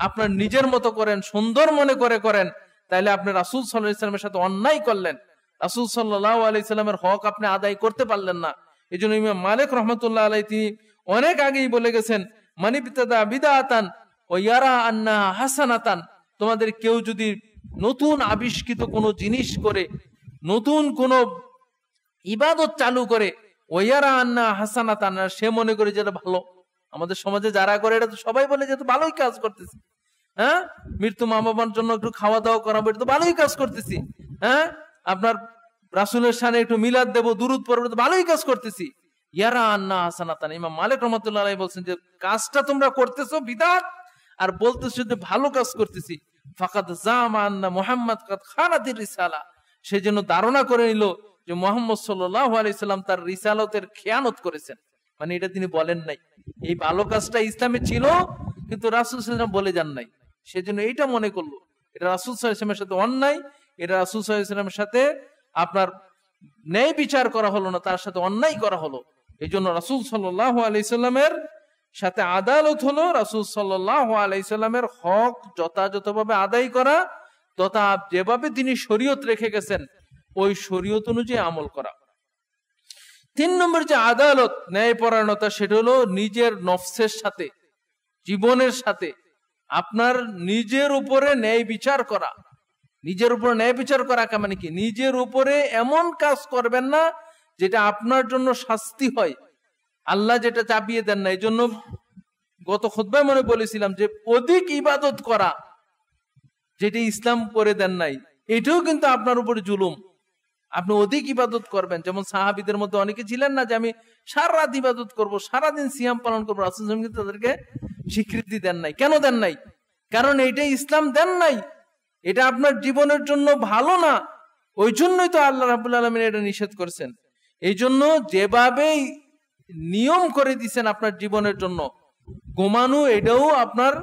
আপনার নিজের মতো করেন, সুন্দর মনে করে করেন, তাহলে আপনি রাসূল সাল্লাল্লাহু আলাইহি ওয়াসাল্লামের সাথে অন্যায় করলেন, রাসূল সাল্লাল্লাহু আলাইহি ওয়াসাল্লামের হক আপনি আদায় করতে পারলেন না। এই জন্য ইমাম মালিক রাহমাতুল্লাহ আলাইহি তিনি অনেক আগেই বলে গেছেন, মানি বিতাদা বিদআতান ওয়া ইয়ারা আন্না হাসানাতান, তোমাদের কেউ যদি নতুন আবিষ্কৃত কোনো জিনিস করে, নতুন কোনো ইবাদত চালু করে, ওয়া ইয়ারা আন্না হাসানাতান, সে মনে করে যেটা ভালো। আমাদের সমাজে যারা করে এটা তো সবাই বলে যে তো ভালোই কাজ করতেছি, হ্যাঁ, মৃত্যু মা বাবার জন্য একটু খাওয়া দাওয়া করাবো, এটা তো ভালোই কাজ করতেছি, হ্যাঁ, আপনার রাসূলের শানে একটু মিলাদ দেব, দুরুদ পড়ব, তো ভালোই কাজ করতেছি। ইয়ারা আন্না হাসানাতান, ইমাম মালিক রাহমাতুল্লাহ আলাইহি বলছেন যে কাজটা তোমরা করতেছো বিদআত আর বলতেছো যে ভালো কাজ করতেছি, ফাকাদ জামা আন্না মুহাম্মদ কাদ খানাতির রিসালা, সেজন্য ধারণা করে নিল যে মুহাম্মদ সাল্লাল্লাহু আলাইহি সাল্লাম তার রিসালতের খেয়ানত করেছেন, মানে এটা তিনি বলেন নাই। এই ভালো কাজটা ইসলামে ছিল কিন্তু রাসূল সাল্লাল্লাহু আলাইহি ওয়াসাল্লাম বলে যান নাই, সেজন্য এইটা মনে করলো এটা রাসূল সাল্লাল্লাহু আলাইহি ওয়াসাল্লামের সাথে অন্যায়, এটা রাসূল সাল্লাল্লাহু আলাইহি ওয়াসাল্লামের সাথে আপনার ন্যায় বিচার করা হলো না, তার সাথে অন্যায় করা হলো। এই জন্য রাসূল সাল্লাল্লাহু আলাইহি সাল্লামের সাথে আদালত হলো রাসূল সাল্লাল্লাহু আলাইহি সাল্লামের হক যথাযথভাবে আদায় করা, তথা যেভাবে তিনি শরীয়ত রেখে গেছেন ওই শরীয়ত অনুযায়ী আমল করা। 3 নম্বর যে আদালত, ন্যায় পরায়ণতা, সেটা হলো নিজের নফসের সাথে, জীবনের সাথে আপনার নিজের উপরে ন্যায় বিচার করা। নিজের উপরে ন্যায় বিচার করা মানে কি, নিজের উপরে এমন কাজ করবেন না যেটা আপনার জন্য শাস্তি হয়, আল্লাহ যেটা চাপিয়ে দেন না। এই জন্য গত খুতবায় মনে বলেছিলাম যে অধিক ইবাদত করা, যেটা ইসলাম করে দেন নাই, এটাও কিন্তু আপনার উপরে জুলুম। আপনি অধিক ইবাদত করবেন, যেমন সাহাবীদের মধ্যে অনেকে ছিলেন না যে আমি সারা রাত ইবাদত করব, সারাদিন সিয়াম পালন করবো, রাসূল সাল্লাল্লাহু আলাইহি ওয়াসাল্লাম কিন্তু তাদেরকে স্বীকৃতি দেন নাই। কেন দেন নাই? কারণ এটা ইসলাম দেন নাই, এটা আপনার জীবনের জন্য ভালো না। ওই জন্যই তো আল্লাহ রাব্বুল আলামিন এটা নিষেধ করেছেন। এই জন্য যেভাবে নিয়ম করে দিয়েছেন আপনার জীবনের জন্য, ঘুমানো এটাও আপনার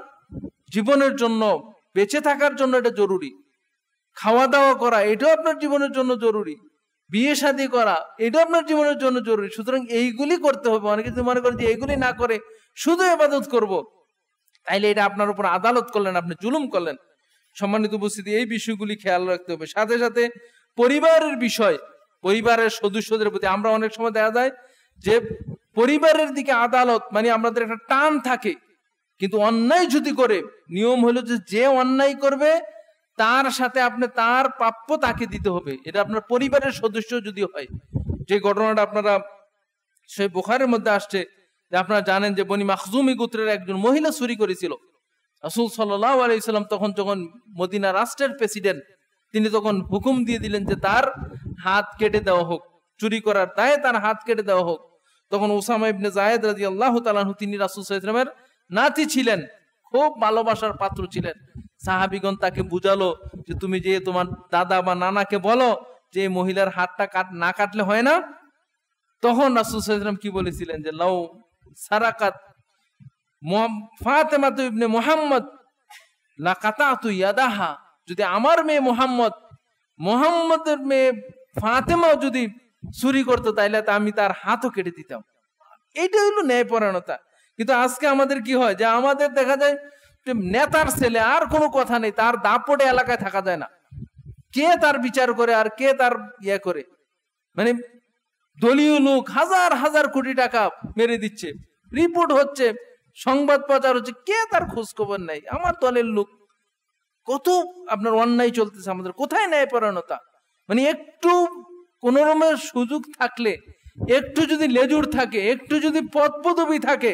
জীবনের জন্য, বেঁচে থাকার জন্য এটা জরুরি। খাওয়া দাওয়া করা এটাও আপনার জীবনের জন্য জরুরি। বিয়ে শাদী করা এটাও আপনার জীবনের জন্য জরুরি। সুতরাং এইগুলি করতে হবে। অনেকে যদি মনে করেন যে এইগুলি না করে শুধু ইবাদত করব, তাইলে এটা আপনার উপর আদালত করলেন, আপনি জুলুম করলেন। সম্মানিত উপস্থিতি, এই বিষয়গুলি খেয়াল রাখতে হবে। সাথে সাথে পরিবারের বিষয়, পরিবারের সদস্যদের প্রতি আমরা অনেক সময় দেখা যায় যে পরিবারের দিকে আদালত মানে আমাদের একটা টান থাকে, কিন্তু অন্যায় যদি করে নিয়ম হলো যে অন্যায় করবে তার সাথে আপনি তার প্রাপ্য তাকে দিতে হবে। এটা আপনার পরিবারের সদস্য যদি হয়। যে ঘটনাটা আপনারা সেই বুখারীর মধ্যে আসছে যে আপনারা জানেন যে বনি মাখজুমি গোত্রের একজন মহিলা চুরি করেছিল। রাসূল সাল্লাল্লাহু আলাইহি সাল্লাম তখন যখন মদিনা রাষ্ট্রের প্রেসিডেন্ট, তিনি তখন হুকুম দিয়ে দিলেন যে তার হাত কেটে দেওয়া হোক, চুরি করার দায়ে তার হাত কেটে দেওয়া হোক। তখন উসামা ইবনে যায়েদ রাদিয়াল্লাহু তাআলা আনহু, তিনি রাসূল সাল্লাল্লাহু আলাইহি ওয়াসাল্লামের নাতি ছিলেন, খুব ভালোবাসার পাত্র ছিলেন। সাহাবিগণ তাকে বুঝালো যে তুমি যে তোমার দাদা বা নানাকে বলো যে মহিলার হাতটা না কাটলে হয় না। তখন রাসূল সাল্লাল্লাহু আলাইহি ওয়াসাল্লাম কি বলেছিলেন যে লাউ সারাকাত ফাতেমা ইবনে মুহাম্মদ লা কাতাতু ইয়াদাহা, যদি আমার মেয়ে মুহাম্মদের মেয়ে ফাতেমা যদি চুরি করতো তাইলে আমি তার হাতও কেটে দিতাম। এইটা হলো ন্যায়পরায়ণতা। কিন্তু আজকে আমাদের কি হয় যে আমাদের দেখা যায় নেতার ছেলে আর কোনো কথা নেই, তার দাপটে এলাকায় থাকা যায় না, কে তার বিচার করে আর কে তার ইয়ে করে, মানে দলীয় লোক হাজার হাজার কোটি টাকা মেরে দিচ্ছে, রিপোর্ট হচ্ছে, সংবাদ প্রচার হচ্ছে, কে তার খোঁজ খবর নাই। আমার দলের লোক, কত আপনার অন্যায় চলতেছে আমাদের, কোথায় ন্যায়পরায়ণতা? মানে একটু কোন রকমের সুযোগ থাকলে, একটু যদি লেজুর থাকে, একটু যদি পদ পদবি থাকে,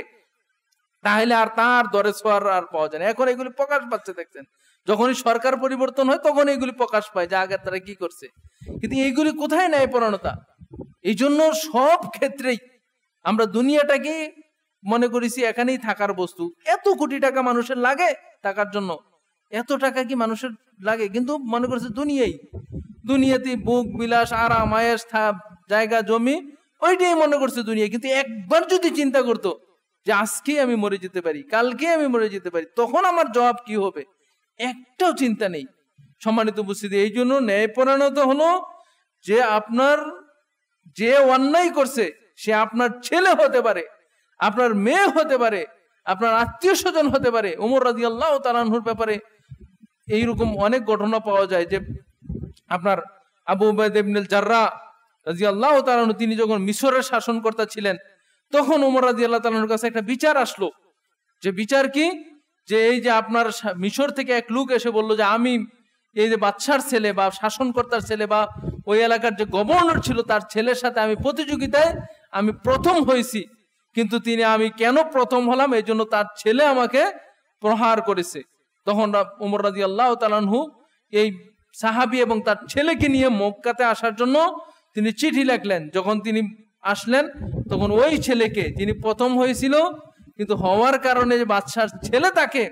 তাহলে আর তার দরে ছোঁয়ার আর পাওয়া যায় না। এখন এগুলি প্রকাশ পাচ্ছে, দেখছেন যখনই সরকার পরিবর্তন হয় তখন এগুলি প্রকাশ পায় যে আগে তারা কি করছে। কিন্তু এইগুলি কোথায় ন্যায়পরায়ণতা? এই জন্য সব ক্ষেত্রেই আমরা দুনিয়াটাকে মনে করেছি এখানেই থাকার বস্তু। এত কোটি টাকা মানুষের লাগে টাকার জন্য, এত টাকা কি মানুষের লাগে? কিন্তু মনে করছে দুনিয়াতে বুক বিলাস, আরাম আয়েশ, জায়গা জমি, ওইটাই মনে করছে দুনিয়া। কিন্তু একবার যদি চিন্তা করতো যে আজকে আমি মরে যেতে পারি, কালকে আমি মরে যেতে পারি, তখন আমার জবাব কি হবে, একটাও চিন্তা নেই। সম্মানিত উপস্থিতি, এই জন্য ন্যায়পরায়ণতা হলো যে আপনার যে অন্যায় করছে সে আপনার ছেলে হতে পারে, আপনার মেয়ে হতে পারে, আপনার আত্মীয় স্বজন হতে পারে। ওমর রাদিয়াল্লাহু তাআলা আনহুর ব্যাপারে এইরকম অনেক ঘটনা পাওয়া যায় যে আপনার আবু উবাইদা ইবনুল জাররাহ রাদিয়াল্লাহু তাআলা আনহু তিনি যখন মিশরের শাসনকর্তা ছিলেন, তখন ওমর রাদিয়াল্লাহু তাআলা আনহুর কাছে একটা বিচার আসলো। যে বিচার কি, যে এই যে আপনার মিশর থেকে এক লোক এসে বলল যে আমি এই যে বাদশার ছেলে বা শাসনকর্তার ছেলে বা ওই এলাকার যে গভর্নর ছিল তার ছেলের সাথে আমি প্রতিযোগিতায় আমি প্রথম হয়েছি, কিন্তু আমি কেন প্রথম হলাম, এই জন্য তার ছেলে আমাকে প্রহার করেছে। তখন ওমর রাদিয়াল্লাহু তাআলা আনহু এই সাহাবী এবং তার ছেলেকে নিয়ে মক্কাতে আসার জন্য তিনি চিঠি লিখলেন। যখন তিনি আসলেন তখন ওই ছেলেকে, যিনি প্রথম হয়েছিল কিন্তু হওয়ার কারণে যে বাদশার ছেলে তাকে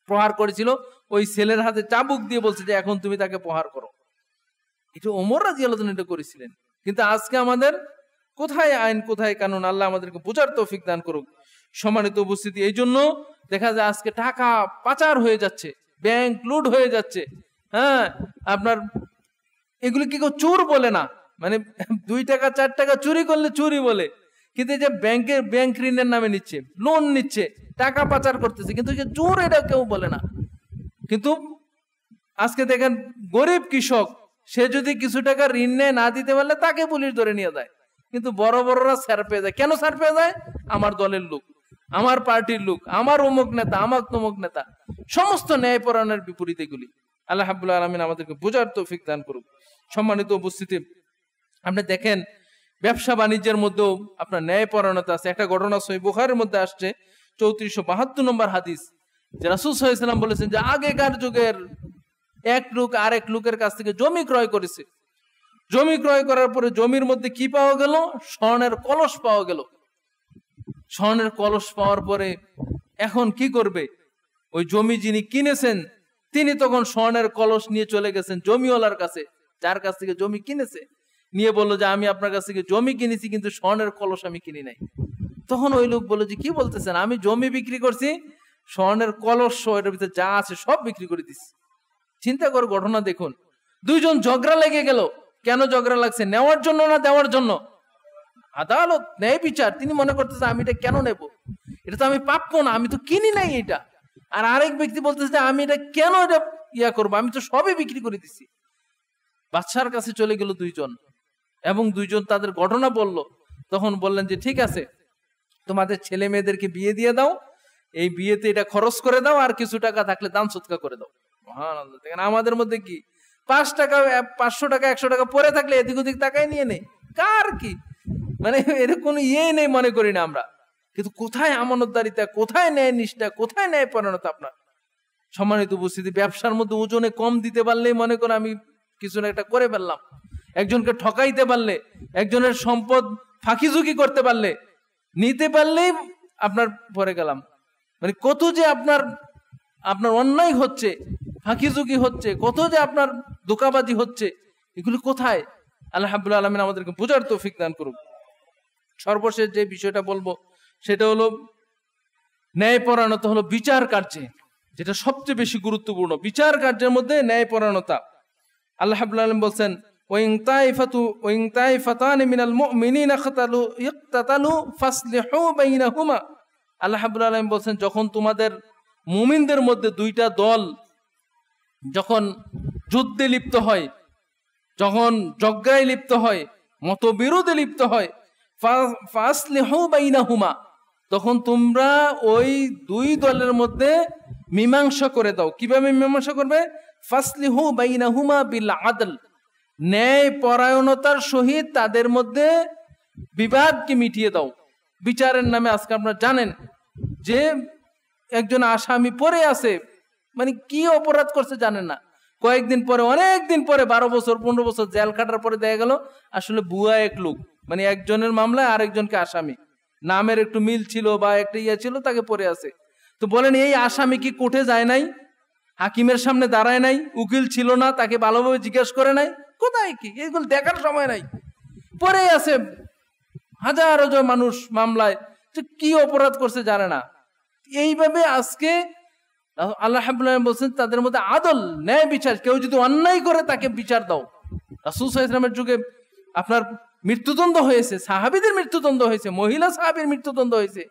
প্রহার করেছিল, ওই ছেলের হাতে চাবুক দিয়ে বলছে যে এখন তুমি তাকে প্রহার করো। এটা ওমর রাদিয়াল্লাহু তাআলা করেছিলেন। কিন্তু আজকে আমাদের কোথায় আইন, কোথায় কানুন? আল্লাহ আমাদেরকে বোঝার তৌফিক দান করুক। সম্মানিত উপস্থিতি, এই জন্য দেখা যায় আজকে টাকা পাচার হয়ে যাচ্ছে, ব্যাংক লুট হয়ে যাচ্ছে। হ্যাঁ, আপনার এগুলি কি কেউ চোর বলে না, মানে 2 টাকা 4 টাকা চুরি করলে চুরি বলে, কিন্তু এই যে ব্যাংক ঋণের নামে নিচ্ছে, লোন নিচ্ছে, টাকা পাচার করতেছে, কিন্তু যে চোর এটা কেউ বলে না। কিন্তু আজকে দেখেন গরিব কৃষক, সে যদি কিছু টাকা ঋণ নেয়, না দিতে পারলে তাকে পুলিশ ধরে নিয়ে যায়। কিন্তু বড় বড়রা ছাড় পেয়ে যায়। কেন ছাড় পেয়ে যায়? আমার দলের লোক, আমার পার্টির লোক, আমার অমুক নেতা, আমার তমুক নেতা। সমস্ত ন্যায়পরায়ণের বিপরীত এগুলি। আল্লাহ রাব্বুল আলামিন আমাদেরকে বোঝার তৌফিক দান করুক। সম্মানিত উপস্থিতি, আপনি দেখেন ব্যবসা বাণিজ্যের মধ্যেও আপনার ন্যায়পরায়ণতা আছে। একটা ঘটনা সহিহ বুখারীর মধ্যে আসছে, 3472 নম্বর হাদিস, যে রাসূল সাল্লাল্লাহু আলাইহি ওয়াসাল্লাম বলেছেন যে আগেকার যুগের এক লোক আরেক লোকের কাছ থেকে জমি ক্রয় করেছে। জমি ক্রয় করার পরে জমির মধ্যে কি পাওয়া গেল? স্বর্ণের কলস পাওয়া গেল। স্বর্ণের কলস পাওয়ার পরে এখন কি করবে? ওই জমি যিনি কিনেছেন তিনি তখন স্বর্ণের কলস নিয়ে চলে গেছেন জমিওয়ালার কাছে, যার কাছ থেকে জমি কিনেছে, নিয়ে বললো যে আমি আপনার কাছ থেকে জমি কিনেছি, কিন্তু স্বর্ণের কলস আমি কিনি নাই। তখন ওই লোক বললো যে কি বলতেছেন, আমি জমি বিক্রি করছি, স্বর্ণের কলস এটার ভিতরে যা আছে সব বিক্রি করে দিচ্ছি। চিন্তা করে ঘটনা দেখুন, দুইজন ঝগড়া লেগে গেল। কেন ঝগড়া লাগছে? নেওয়ার জন্য না দেওয়ার জন্য? আদালত, ন্যায় বিচার, তিনি মনে করতেছে আমি এটা কেন নেব, এটা তো আমি প্রাপ্য না, আমি তো কিনি নাই এটা। আর আরেক ব্যক্তি বলতেছে যে আমি এটা কেন এটা করবো, আমি তো সবই বিক্রি করে দিচ্ছি। বাদশার কাছে চলে গেল দুইজন, এবং দুইজন তাদের ঘটনা বলল। তখন বললেন যে ঠিক আছে, তোমাদের ছেলে মেয়েদেরকে বিয়ে দিয়ে দাও, এই বিয়েতে এটা খরচ করে দাও, আর কিছু টাকা থাকলে দান সৎকা করে দাও। সুবহানাল্লাহ। দেখেন আমাদের মধ্যে কি 5 টাকা 500 টাকা 100 টাকা পরে থাকলে এদিক ওদিক টাকাই নিয়ে নেই, কার কি, মানে এর কোনো নেই মনে করি না আমরা। কিন্তু কোথায় আমানতদারিতা, কোথায় ন্যায় নিষ্ঠা, কোথায় ন্যায়পরায়ণতা আপনার? সম্মানিত উপস্থিতি, ব্যবসার মধ্যে ওজনে কম দিতে পারলেই মনে করো আমি কিছু না একটা করে ফেললাম। একজনকে ঠকাইতে পারলে, একজনের সম্পদ ফাঁকিঝুঁকি করতে পারলে, নিতে পারলেই আপনার পরে গেলাম। মানে কত যে আপনার অন্যায় হচ্ছে, ফাঁকিঝুঁকি হচ্ছে, কত যে আপনার ধোঁকাবাজি হচ্ছে, এগুলি কোথায়? আল্লাহ রাব্বুল আলামিন আমাদেরকে বোঝার তৌফিক দান করুন। সর্বশেষ যে বিষয়টা বলবো সেটা হলো ন্যায়পরায়ণতা হলো বিচার কার্যে, যেটা সবচেয়ে বেশি গুরুত্বপূর্ণ। বিচার কার্যের মধ্যে ন্যায়পরায়ণতা। আল্লাহ রাব্বুল আলামিন বলছেন, ওয়াইন তাইফাতানি মিনাল মুমিনিনা ইকতাতালু ফাসলিহু বাইনাহুমা। আল্লাহ রাব্বুল আলামিন বলছেন, যখন তোমাদের মুমিনদের মধ্যে দুইটা দল যখন যুদ্ধে লিপ্ত হয়, যখন ঝগড়ায় লিপ্ত হয়, মতবিরোধে লিপ্ত হয়, ফাসলিহু বাইনাহুমা, তখন তোমরা ওই দুই দলের মধ্যে মীমাংসা করে দাও। কিভাবে মীমাংসা করবে? ফাসলিহু বাইনাহুমা বিল আদল, ন্যায় পরায়ণতার সহিত তাদের মধ্যে বিবাদকে মিটিয়ে দাও। বিচারের নামে আজকে আপনারা জানেন যে একজন আসামি পড়ে আছে, মানে কি অপরাধ করছে জানেন না, কয়েকদিন পরে, অনেকদিন পরে, 12 বছর 15 বছর জেল খাটার পরে দেখা গেল আসলে বুয়া এক লোক, মানে একজনের মামলায় আরেকজনকে আসামি, নামের একটু মিল ছিল বা একটা ইয়ে ছিল, তাকে পড়ে আছে। তো বলেন এই আসামি কি কোর্টে যায় নাই? হাকিমের সামনে দাঁড়ায় নাই? উকিল ছিল না, তাকে ভালোভাবে জিজ্ঞেস করে নাই? কোথায় কি এগুলো দেখার সময় নাই, পড়ে আছে হাজার মানুষ মামলায়, কি অপরাধ করছে জানে না। এইভাবে আজকে আল্লাহ রাব্বুল আলামিন বলছেন তাদের মধ্যে আদল, ন্যায় বিচার। কেউ যদি অন্যায় করে তাকে বিচার দাও। রাসূল সাল্লাল্লাহু আলাইহি ওয়াসাল্লামের যুগে আপনার মৃত্যুদণ্ড হয়েছে, সাহাবীদের মৃত্যুদণ্ড হয়েছে, মহিলা সাহাবীর মৃত্যুদণ্ড হয়েছে।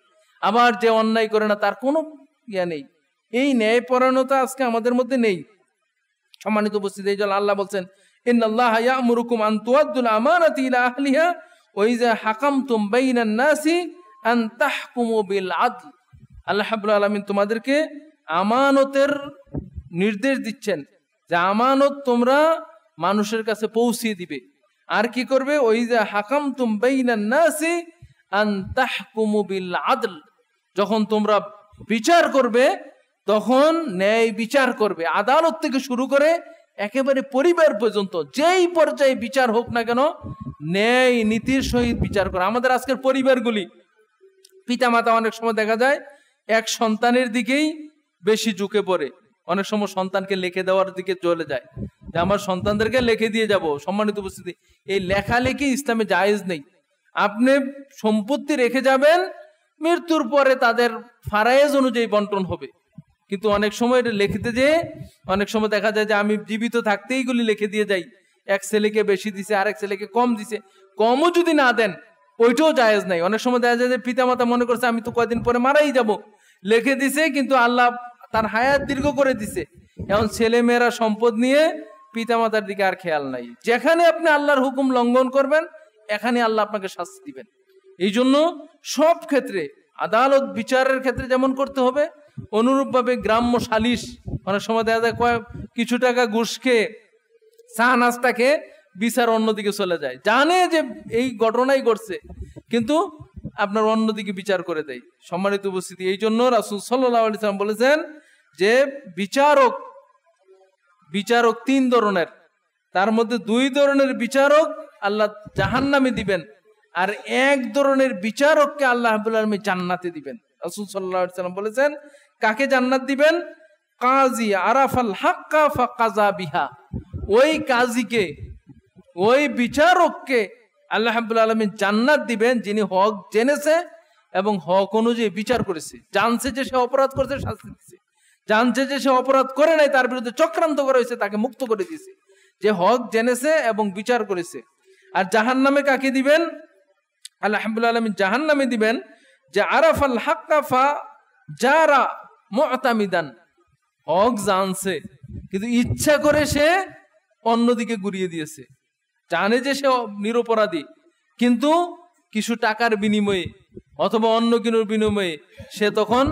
আবার যে অন্যায় করে না তার কোনো ইয়া নেই। এই ন্যায়পরায়ণতা আজকে আমাদের মধ্যে নেই। সম্মানিত উপস্থিতি, এই জন্য আল্লাহ বলছেন, ইন্নাল্লাহা ইয়া'মুরুকুম আন তুআদ্দুল আমানাতি ইলা আহলিহা ওয়া ইযা হাকামতুম বাইনান নাসি আন তাহকুমু বিল আদল। আল্লাহ রাব্বুল আলামিন তোমাদেরকে আমানতের নির্দেশ দিচ্ছেন যে আমানত তোমরা মানুষের কাছে পৌঁছিয়ে দিবে। আর কি করবে? ওয়া ইযা হাকামতুম বাইনান নাসি আন তাহকুমু বিল আদল, যখন তোমরা বিচার করবে তখন ন্যায় বিচার করবে। আদালত থেকে শুরু করে একেবারে পরিবার পর্যন্ত যেই পর্যায়ে বিচার হোক না কেন, ন্যায় নীতির সহিত বিচার করে। আমাদের আজকের পরিবারগুলি, পিতামাতা অনেক সময় দেখা যায় এক সন্তানের দিকেই বেশি ঝুঁকে পড়ে, অনেক সময় সন্তানকে লিখে দেওয়ার দিকে চলে যায় যে আমার সন্তানদেরকে লিখে দিয়ে যাব। সম্মানিত উপস্থিতি, এই লেখালেখি ইসলামে জায়েজ নেই। আপনি সম্পত্তি রেখে যাবেন, মৃত্যুর পরে তাদের ফারায়েজ অনুযায়ী বন্টন হবে, কিন্তু অনেক সময় এটা লিখতে যেয়ে অনেক সময় দেখা যায় যে আমি জীবিত থাকতে এইগুলি লিখে দিয়ে যাই, এক ছেলেকে বেশি দিছে, আরেক ছেলেকে কম দিছে। কমও যদি না দেন ওইটাও জায়েজ নাই। অনেক সময় দেখা যায় যে পিতামাতা মনে করছে আমি তো কয়দিন পরে মারাই যাব, লিখে দিছে, কিন্তু আল্লাহ তার হায়াত দীর্ঘ করে দিছে। এখন ছেলে মেয়েরা সম্পদ নিয়ে পিতামাতার দিকে আর খেয়াল নাই। যেখানে আপনি আল্লাহর হুকুম লঙ্ঘন করবেন এখানে আল্লাহ আপনাকে শাস্তি দিবেন। এই জন্য সব ক্ষেত্রে আদালত বিচারের ক্ষেত্রে যেমন করতে হবে, অনুরূপভাবে গ্রাম্য সালিশ, অনেক সময় দেখা যায় কিছু টাকা ঘুষ খেয়ে চা নাস্তা খেয়ে বিচার অন্যদিকে চলে যায়, জানে যে এই ঘটনাই ঘটছে, কিন্তু আপনার অন্যদিকে বিচার করে দেয়। সম্মানিত উপস্থিতি, এই জন্য রাসূল সাল্লাল্লাহু আলাইহি ওয়াসাল্লাম বলেছেন যে বিচারক 3 ধরনের, তার মধ্যে 2 ধরনের বিচারক আল্লাহ জাহান্নামে দিবেন, আর 1 ধরনের বিচারককে আল্লাহ রাব্বুল আলামিন জান্নাতে দিবেন। রাসূল সাল্লাল্লাহু আলাইহি ওয়াসাল্লাম বলেছেন কাকে জান্নাত দিবেন? কাজী আরাফাল হাক্কা ফাকাযা বিহা, ওই কাজীকে, ওই বিচারককে আল্লাহ রাব্বুল আলামিন জান্নাত দিবেন যিনি হক জেনেছে এবং হক অনুযায়ী বিচার করেছে। জানছে যে সে অপরাধ করেছে, শাস্তি দিয়েছে। জানছে যে সে অপরাধ করে নাই, তার বিরুদ্ধে চক্রান্ত করা হয়েছে, তাকে মুক্ত করে দিয়েছে। যে হক জেনেছে এবং বিচার করেছে। আর জাহান্নামে কাকে দিবেন? আল্লাহ রাব্বুল আলামিন জাহান্নামে দিবেন যে আরাফাল হাক্কা ফা জারা মুতামিদান, হক জানছে কিন্তু ইচ্ছা করে সে অন্যদিকে ঘুরিয়ে দিয়েছে। জানে যে সে নিরপরাধী, কিন্তু কিছু টাকার বিনিময়ে অথবা অন্য কিছুর বিনিময়ে সে তখন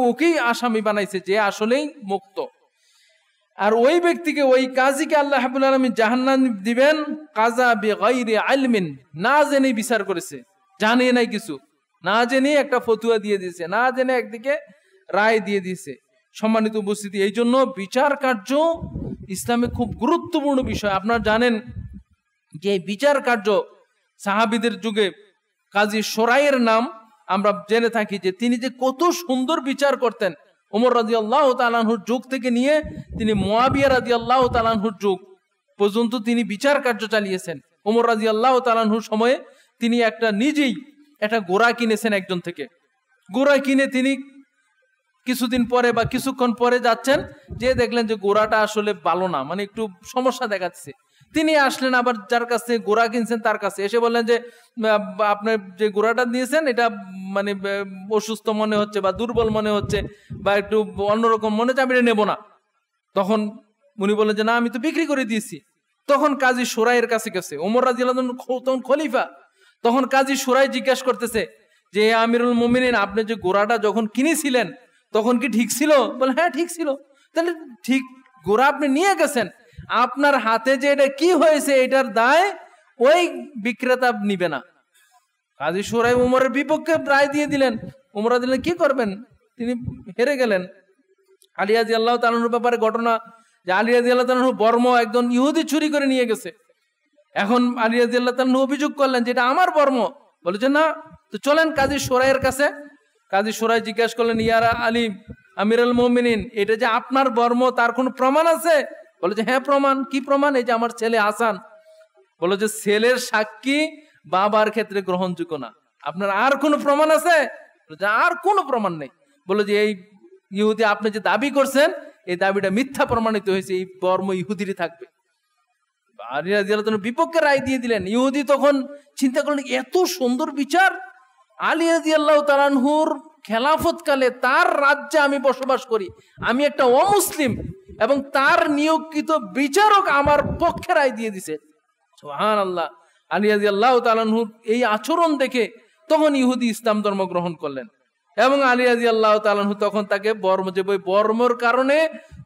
ওকেই আসামি বানাইছে যে আসলেই মুক্ত। আর ওই ব্যক্তিকে, ওই কাজীকে আল্লাহ রাব্বুল আলামিন জাহান্নাম দিবেন কাজা বিগাইরি ইলমিন, না জেনে বিচার করেছে, জানে নাই কিছু, না জেনে একটা ফতুয়া দিয়ে দিয়েছে, না জেনে একদিকে রায় দিয়ে দিয়েছে। সম্মানিত উপস্থিতি, এই জন্য বিচার কার্য ইসলামে খুব গুরুত্বপূর্ণ বিষয়। আপনারা জানেন যে বিচার কার্য সাহাবীদের যুগে কাজী শোরাইয়ের নাম আমরা জেনে থাকি যে তিনি যে কত সুন্দর বিচার করতেন। ওমর রাদিয়াল্লাহু তাআলা আনহুর যুগ থেকে নিয়ে তিনি মুয়াবিয়া রাদিয়াল্লাহু তাআলা আনহুর যুগ পর্যন্ত তিনি বিচার কার্য চালিয়েছেন। ওমর রাদিয়াল্লাহু তাআলা আনহুর সময়ে তিনি নিজেই একটা ঘোড়া কিনেছেন একজন থেকে। ঘোড়া কিনে তিনি কিছুদিন পরে বা কিছুক্ষণ পরে যাচ্ছেন, যে দেখলেন যে ঘোড়াটা আসলে ভালো না, মানে একটু সমস্যা দেখাচ্ছে। তিনি আসলেন আবার যার কাছে ঘোড়া কিনছেন তার কাছে, এসে বললেন যে আপনার যে ঘোড়াটা দিয়েছেন এটা মানে অসুস্থ মনে হচ্ছে বা দুর্বল মনে হচ্ছে বা একটু অন্যরকম মনে হচ্ছে, আমি এটা নেবো না। তখন উনি বললেন যে না, আমি তো বিক্রি করে দিয়েছি। তখন কাজী সুরাইয়ের কাছে গেছে, ওমর রাদিয়াল্লাহু আনহু তখন খলিফা। তখন কাজী সুরাই জিজ্ঞাসা করতেছে যে আমিরুল মুমিনিন, আপনি যে ঘোড়াটা যখন কিনেছিলেন তখন কি ঠিক ছিল? বলে হ্যাঁ ঠিক ছিল। তাহলে ঠিক ঘোড়া আপনি নিয়ে গেছেন, আপনার হাতে যে এটা কি হয়েছে এটার দায় ওই বিক্রেতা নিবে না। কাজী সুরাই উমরের বিপক্ষে রায় দিয়ে দিলেন। উমর রাদিয়াল্লাহু কি করবেন, তিনি হেরে গেলেন। আলী রাদিয়াল্লাহু তাআলার ব্যাপারে ঘটনা যে আলী রাদিয়াল্লাহু তাআলা বর্ম একজন ইহুদি চুরি করে নিয়ে গেছে। এখন আলী রাদিয়াল্লাহু তাআলা অভিযোগ করলেন যে এটা আমার বর্ম। বলেছে না, তো চলেন কাজী সুরাইয়ের কাছে। কাজী সুরাই জিজ্ঞাসা করলেন, ইয়ারা আলী আমিরুল মুমিনিন, এটা যে আপনার বর্ম তার কোনো প্রমাণ আছে? বলে যে হ্যাঁ প্রমাণ। কি প্রমাণ? এই যে আমার ছেলে হাসান। বলে যে ছেলের সাক্ষী বাবার ক্ষেত্রে গ্রহণযোগ্য না, আপনার আর কোনো প্রমাণ আছে? আর কোনো প্রমাণ নেই। বলে যে এই ইহুদি আপনি যে দাবি করছেন এই দাবিটা মিথ্যা প্রমাণিত হয়েছে, এই বর্ম ইহুদিরই থাকবে। আলী রাদিয়াল্লাহু তাআলা বিপক্ষে রায় দিয়ে দিলেন। ইহুদি তখন চিন্তা করলেন এত সুন্দর বিচার, আলী রাদিয়াল্লাহু তাআলা আনহুর খেলাফত কালে তার রাজ্যে আমি বসবাস করি, আমি একটা অমুসলিম এবং তার নিয়োগকৃত বিচারক আমার পক্ষে রায় দিয়ে দিছে। সুবহানাল্লাহ। আলী রাদিয়াল্লাহু তাআলা আনহুর এই আচরণ দেখে তখন ইহুদি ইসলাম ধর্ম গ্রহণ করলেন এবং আলী রাদিয়াল্লাহু তাআলা আনহু তখন তাকে বর্মর কারণে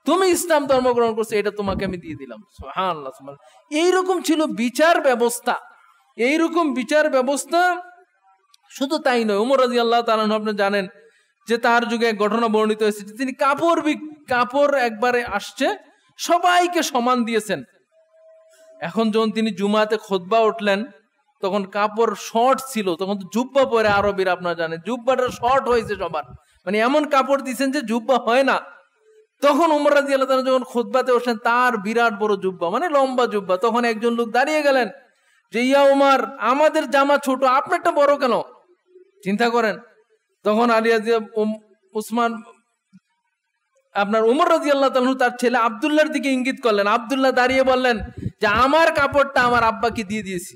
তুমি ইসলাম ধর্ম গ্রহণ করছো, এটা তোমাকে আমি দিয়ে দিলাম। সুবহানাল্লাহ সুবহানাল্লাহ। এইরকম ছিল বিচার ব্যবস্থা। এইরকম বিচার ব্যবস্থা শুধু তাই নয়, ওমর রাদিয়াল্লাহু তাআলা আনহু আপনি জানেন যে তার যুগে ঘটনা বর্ণিত হয়েছে, তিনি কাপড় একবারে আসছে সবাইকে সমান দিয়েছেন। এখন যখন তিনি জুমাতে খুতবা উঠলেন তখন কাপড় শর্ট ছিল, তখন তো জুব্বা পরে আরবির আপনারা জানেন, জুব্বাটা শর্ট হয়েছে সবার, মানে এমন কাপড় দিয়েছেন যে জুব্বা হয় না। তখন ওমর রাদিয়াল্লাহু তাআলা যখন খুতবাতে বসলেন, তার বিরাট বড় জুব্বা, মানে লম্বা জুব্বা। তখন একজন লোক দাঁড়িয়ে গেলেন যে ইয়া উমর, আমাদের জামা ছোট, আপনারটা বড় কেন? চিন্তা করেন। তখন ওমর রাদিয়াল্লাহু তাআলা তার ছেলে আব্দুল্লাহর দিকে ইঙ্গিত করলেন। আব্দুল্লাহ দাঁড়িয়ে বললেন যে আমার কাপড়টা আমার আব্বাকে দিয়ে দিয়েছি,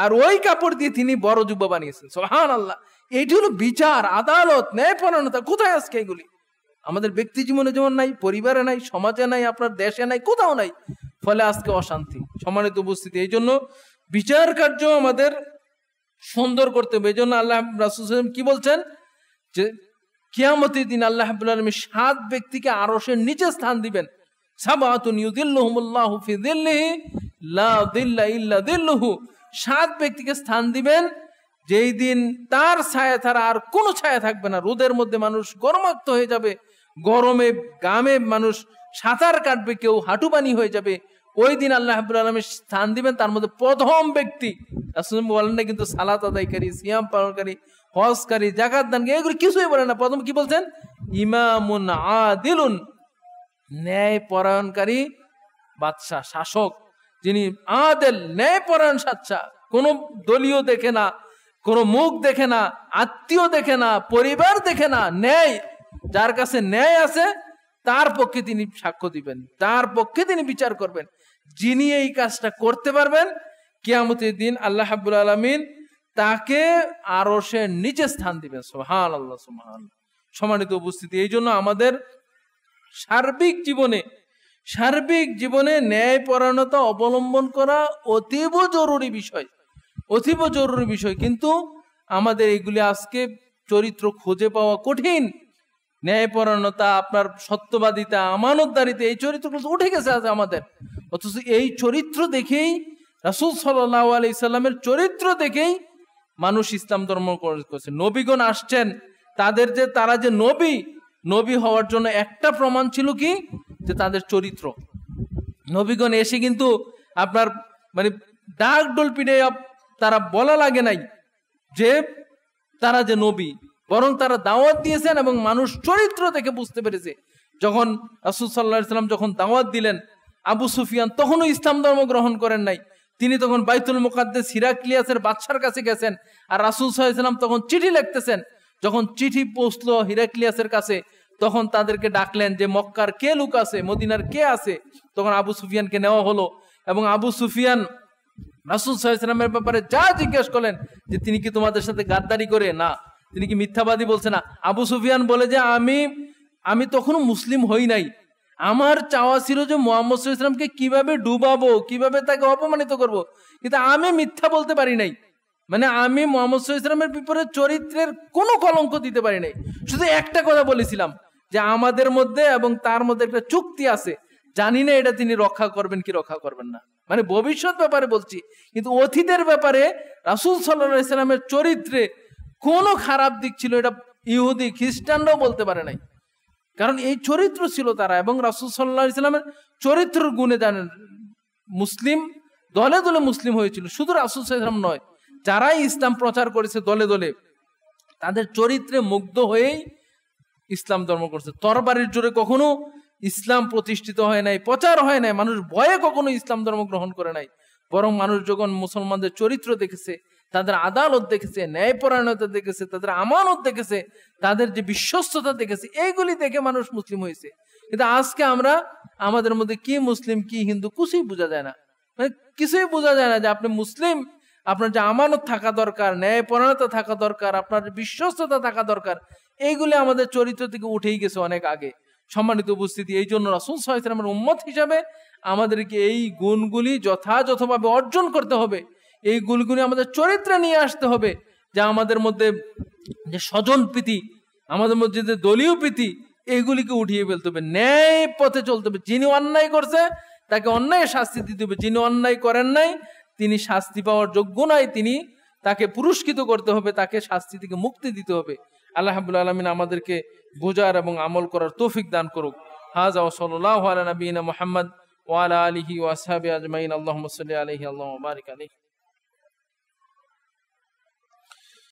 আর ওই কাপড় দিয়ে তিনি বড় জুব্বা বানিয়েছেন। সুবহানাল্লাহ। এইটি হলো বিচার, আদালত, ন্যায়পরায়ণতা। কোথায় আজকে এগুলি? আমাদের ব্যক্তি জীবনে যেমন নাই, পরিবারে নাই, সমাজে নাই, আপনার দেশে নাই, কোথাও নাই। ফলে আজকে অশান্তি। সম্মানিত উপস্থিতি, এই জন্য বিচার কার্য আমাদের সুন্দর করতে হবে। এই জন্য আল্লাহ রাসূল সাল্লাল্লাহু আলাইহি ওয়াসাল্লাম কি বলছেন যে কিয়ামতের দিন আল্লাহ রাব্বুল আলামিন 7 ব্যক্তিকে আরশের নিচে স্থান দিবেন। সাবাতুন ইউযিল্লুহুমুল্লাহু ফি যিল্লিহি লা যিল্লা ইল্লা যিল্লুহু। 7 ব্যক্তিকে স্থান দিবেন যেই দিন তার ছায়া ছাড়া আর কোনো ছায়া থাকবে না। রোদের মধ্যে মানুষ গরমাক্ত হয়ে যাবে, গরমে গামে মানুষ সাঁতার কাটবে, কেউ হাঁটুপানি হয়ে যাবে। ওই দিন আল্লাহ রাব্বুল আলামিন স্থান দিবেন, তার মধ্যে প্রথম ব্যক্তি রাসূল বলেন না কিন্তু সালাত আদায়কারী, সিয়াম পালনকারী, হজকারী, যাকাত দানকারী, এগুলো কিছুই বলেন না। প্রথম কি বলছেন? ইমামুন আদিলুন, ন্যায় পরায়ণকারী বাদশা, শাসক, যিনি আদেল, ন্যায় পরায়ণ বাদশা। কোনো দলীয় দেখে না, কোনো মুখ দেখে না, আত্মীয় দেখে না, পরিবার দেখে না, ন্যায়, যার কাছে ন্যায় আছে তার পক্ষে তিনি সাক্ষ্য দিবেন, তার পক্ষে তিনি বিচার করবেন। যিনি এই কাজটা করতে পারবেন, কিয়ামতের দিন আল্লাহ রাব্বুল আলামিন তাকে আরশের নিচে স্থান দিবেন। সুবহানাল্লাহ সুবহানাল্লাহ। সম্মানিত উপস্থিতি, এই জন্য আমাদের সার্বিক জীবনে ন্যায়পরায়ণতা অবলম্বন করা অতীব জরুরি বিষয়, অতীব জরুরি বিষয়। কিন্তু আমাদের এগুলি আজকে চরিত্র খুঁজে পাওয়া কঠিন। ন্যায়পরায়ণতা, আপনার সত্যবাদিতা, আমানতদারিতা, এই চরিত্রগুলো উঠে গেছে আজ আমাদের। অথচ এই চরিত্র দেখেই, রাসূল সাল্লাল্লাহু আলাইহি সাল্লামের চরিত্র দেখেই মানুষ ইসলাম ধর্ম করেছে। নবীগণ আসছেন, তারা যে নবী হওয়ার জন্য একটা প্রমাণ ছিল কি, যে তাদের চরিত্র। নবীগণ এসে কিন্তু আপনার মানে ডাক ডোল পিটে তারা বলা লাগে নাই যে তারা যে নবী, বরং তারা দাওয়াত দিয়েছেন এবং মানুষ চরিত্র দেখে বুঝতে পেরেছে। যখন রাসূল সাল্লাল্লাহু আলাইহি ওয়াসাল্লাম যখন দাওয়াত দিলেন, আবু সুফিয়ান তখনও ইসলাম ধর্ম গ্রহণ করেন নাই। তিনি তখন বাইতুল মুকাদ্দাস হিরাক্লিয়াসের বাদশার কাছে গেছেন, আর রাসূল সাল্লাল্লাহু আলাইহি ওয়াসাল্লাম তখন চিঠি লিখতেছেন। যখন চিঠি পৌঁছলো হিরাক্লিয়াসের কাছে, তখন তাদেরকে ডাকলেন যে মক্কার কে লোক আছে, মদিনার কে আছে। তখন আবু সুফিয়ানকে নেওয়া হলো এবং আবু সুফিয়ান রাসূল সাল্লাল্লাহু আলাইহি ওয়াসাল্লামের ব্যাপারে যা জিজ্ঞেস করলেন যে তিনি কি তোমাদের সাথে গাদ্দারি করে, না তিনি কি মিথ্যাবাদী বলছে না। আবু সুফিয়ান বলে যে আমি তখনও মুসলিম হই নাই, আমার চাওয়া ছিল যে মুহাম্মদ সাল্লাল্লাহু আলাইহি ওয়াসাল্লামকে কিভাবে ডুবাবো, কিভাবে তাকে অপমানিত করব, কিন্তু আমি মিথ্যা বলতে পারি নাই। মানে আমি মুহাম্মদ সাল্লাল্লাহু আলাইহি ওয়াসাল্লামের ব্যাপারে চরিত্রের কোনো কলঙ্ক দিতে পারি নাই। শুধু একটা কথা বলেছিলাম যে আমাদের মধ্যে এবং তার মধ্যে একটা চুক্তি আছে, জানি না এটা তিনি রক্ষা করবেন কি রক্ষা করবেন না। মানে ভবিষ্যৎ ব্যাপারে বলছি, কিন্তু অতীতের ব্যাপারে রাসূল সাল্লাল্লাহু আলাইহি ওয়াসাল্লামের চরিত্রে কোনো খারাপ দিক ছিল এটা ইহুদি খ্রিস্টানরাও বলতে পারে নাই, কারণ এই চরিত্র ছিল তারা। এবং রাসূল সাল্লাল্লাহু আলাইহি ওয়াসাল্লামের চরিত্রের গুণে জানেন মুসলিম দলে দলে মুসলিম হয়েছিল, শুধু রাসূল সাল্লাল্লাহু আলাইহি ওয়াসাল্লাম নয়, যারাই ইসলাম প্রচার করেছে দলে দলে তাদের চরিত্রে মুগ্ধ হয়েই ইসলাম ধর্ম করছে। তরবারির জোরে কখনো ইসলাম প্রতিষ্ঠিত হয় নাই, প্রচার হয় নাই, মানুষ ভয়ে কখনো ইসলাম ধর্ম গ্রহণ করে নাই। বরং মানুষ যখন মুসলমানদের চরিত্র দেখেছে, তাদের আদালত দেখেছে, ন্যায়পরায়ণতা দেখেছে, তাদের আমানত দেখেছে, তাদের যে বিশ্বস্ততা দেখেছে, এইগুলি দেখে মানুষ মুসলিম হয়েছে। কিন্তু আজকে আমরা আমাদের মধ্যে কি মুসলিম কি হিন্দু কিছুই বোঝা যায় না, মানে কিছুই বোঝা যায় না যে আপনি মুসলিম, আপনার যে আমানত থাকা দরকার, ন্যায়পরায়ণতা থাকা দরকার, আপনার বিশ্বস্ততা থাকা দরকার, এইগুলি আমাদের চরিত্র থেকে উঠেই গেছে অনেক আগে। সম্মানিত উপস্থিতি, এই জন্য রাসূল সাল্লাল্লাহু আলাইহি ওয়াসাল্লামের উম্মত হিসাবে আমাদেরকে এই গুণগুলি যথাযথভাবে অর্জন করতে হবে। এই গুণগুলি আমাদের চরিত্রে নিয়ে আসতে হবে, যা আমাদের মধ্যে যে স্বজন প্রীতি, আমাদের মধ্যে যে দলীয় প্রীতি, এইগুলিকে উঠিয়ে ফেলতে হবে, ন্যায় পথে চলতে হবে। যিনি অন্যায় করছে তাকে অন্যায় শাস্তি দিতে হবে, যিনি অন্যায় করেন নাই তিনি শাস্তি পাওয়ার যোগ্য নয়, তাকে পুরস্কৃত করতে হবে, তাকে শাস্তি থেকে মুক্তি দিতে হবে। আল্লাহ রাব্বুল আলামিন আমাদেরকে বোঝার এবং আমল করার তৌফিক দান করুক। হাযা ওয়া সাল্লাল্লাহু আলা নবিয়িনা মুহাম্মদ ওয়া আলা আলিহি ওয়া আসহাবিহি আজমাইন। আল্লাহুম্মা সাল্লি আলাইহি আল্লাহুম্মা বারিক আলাইহি।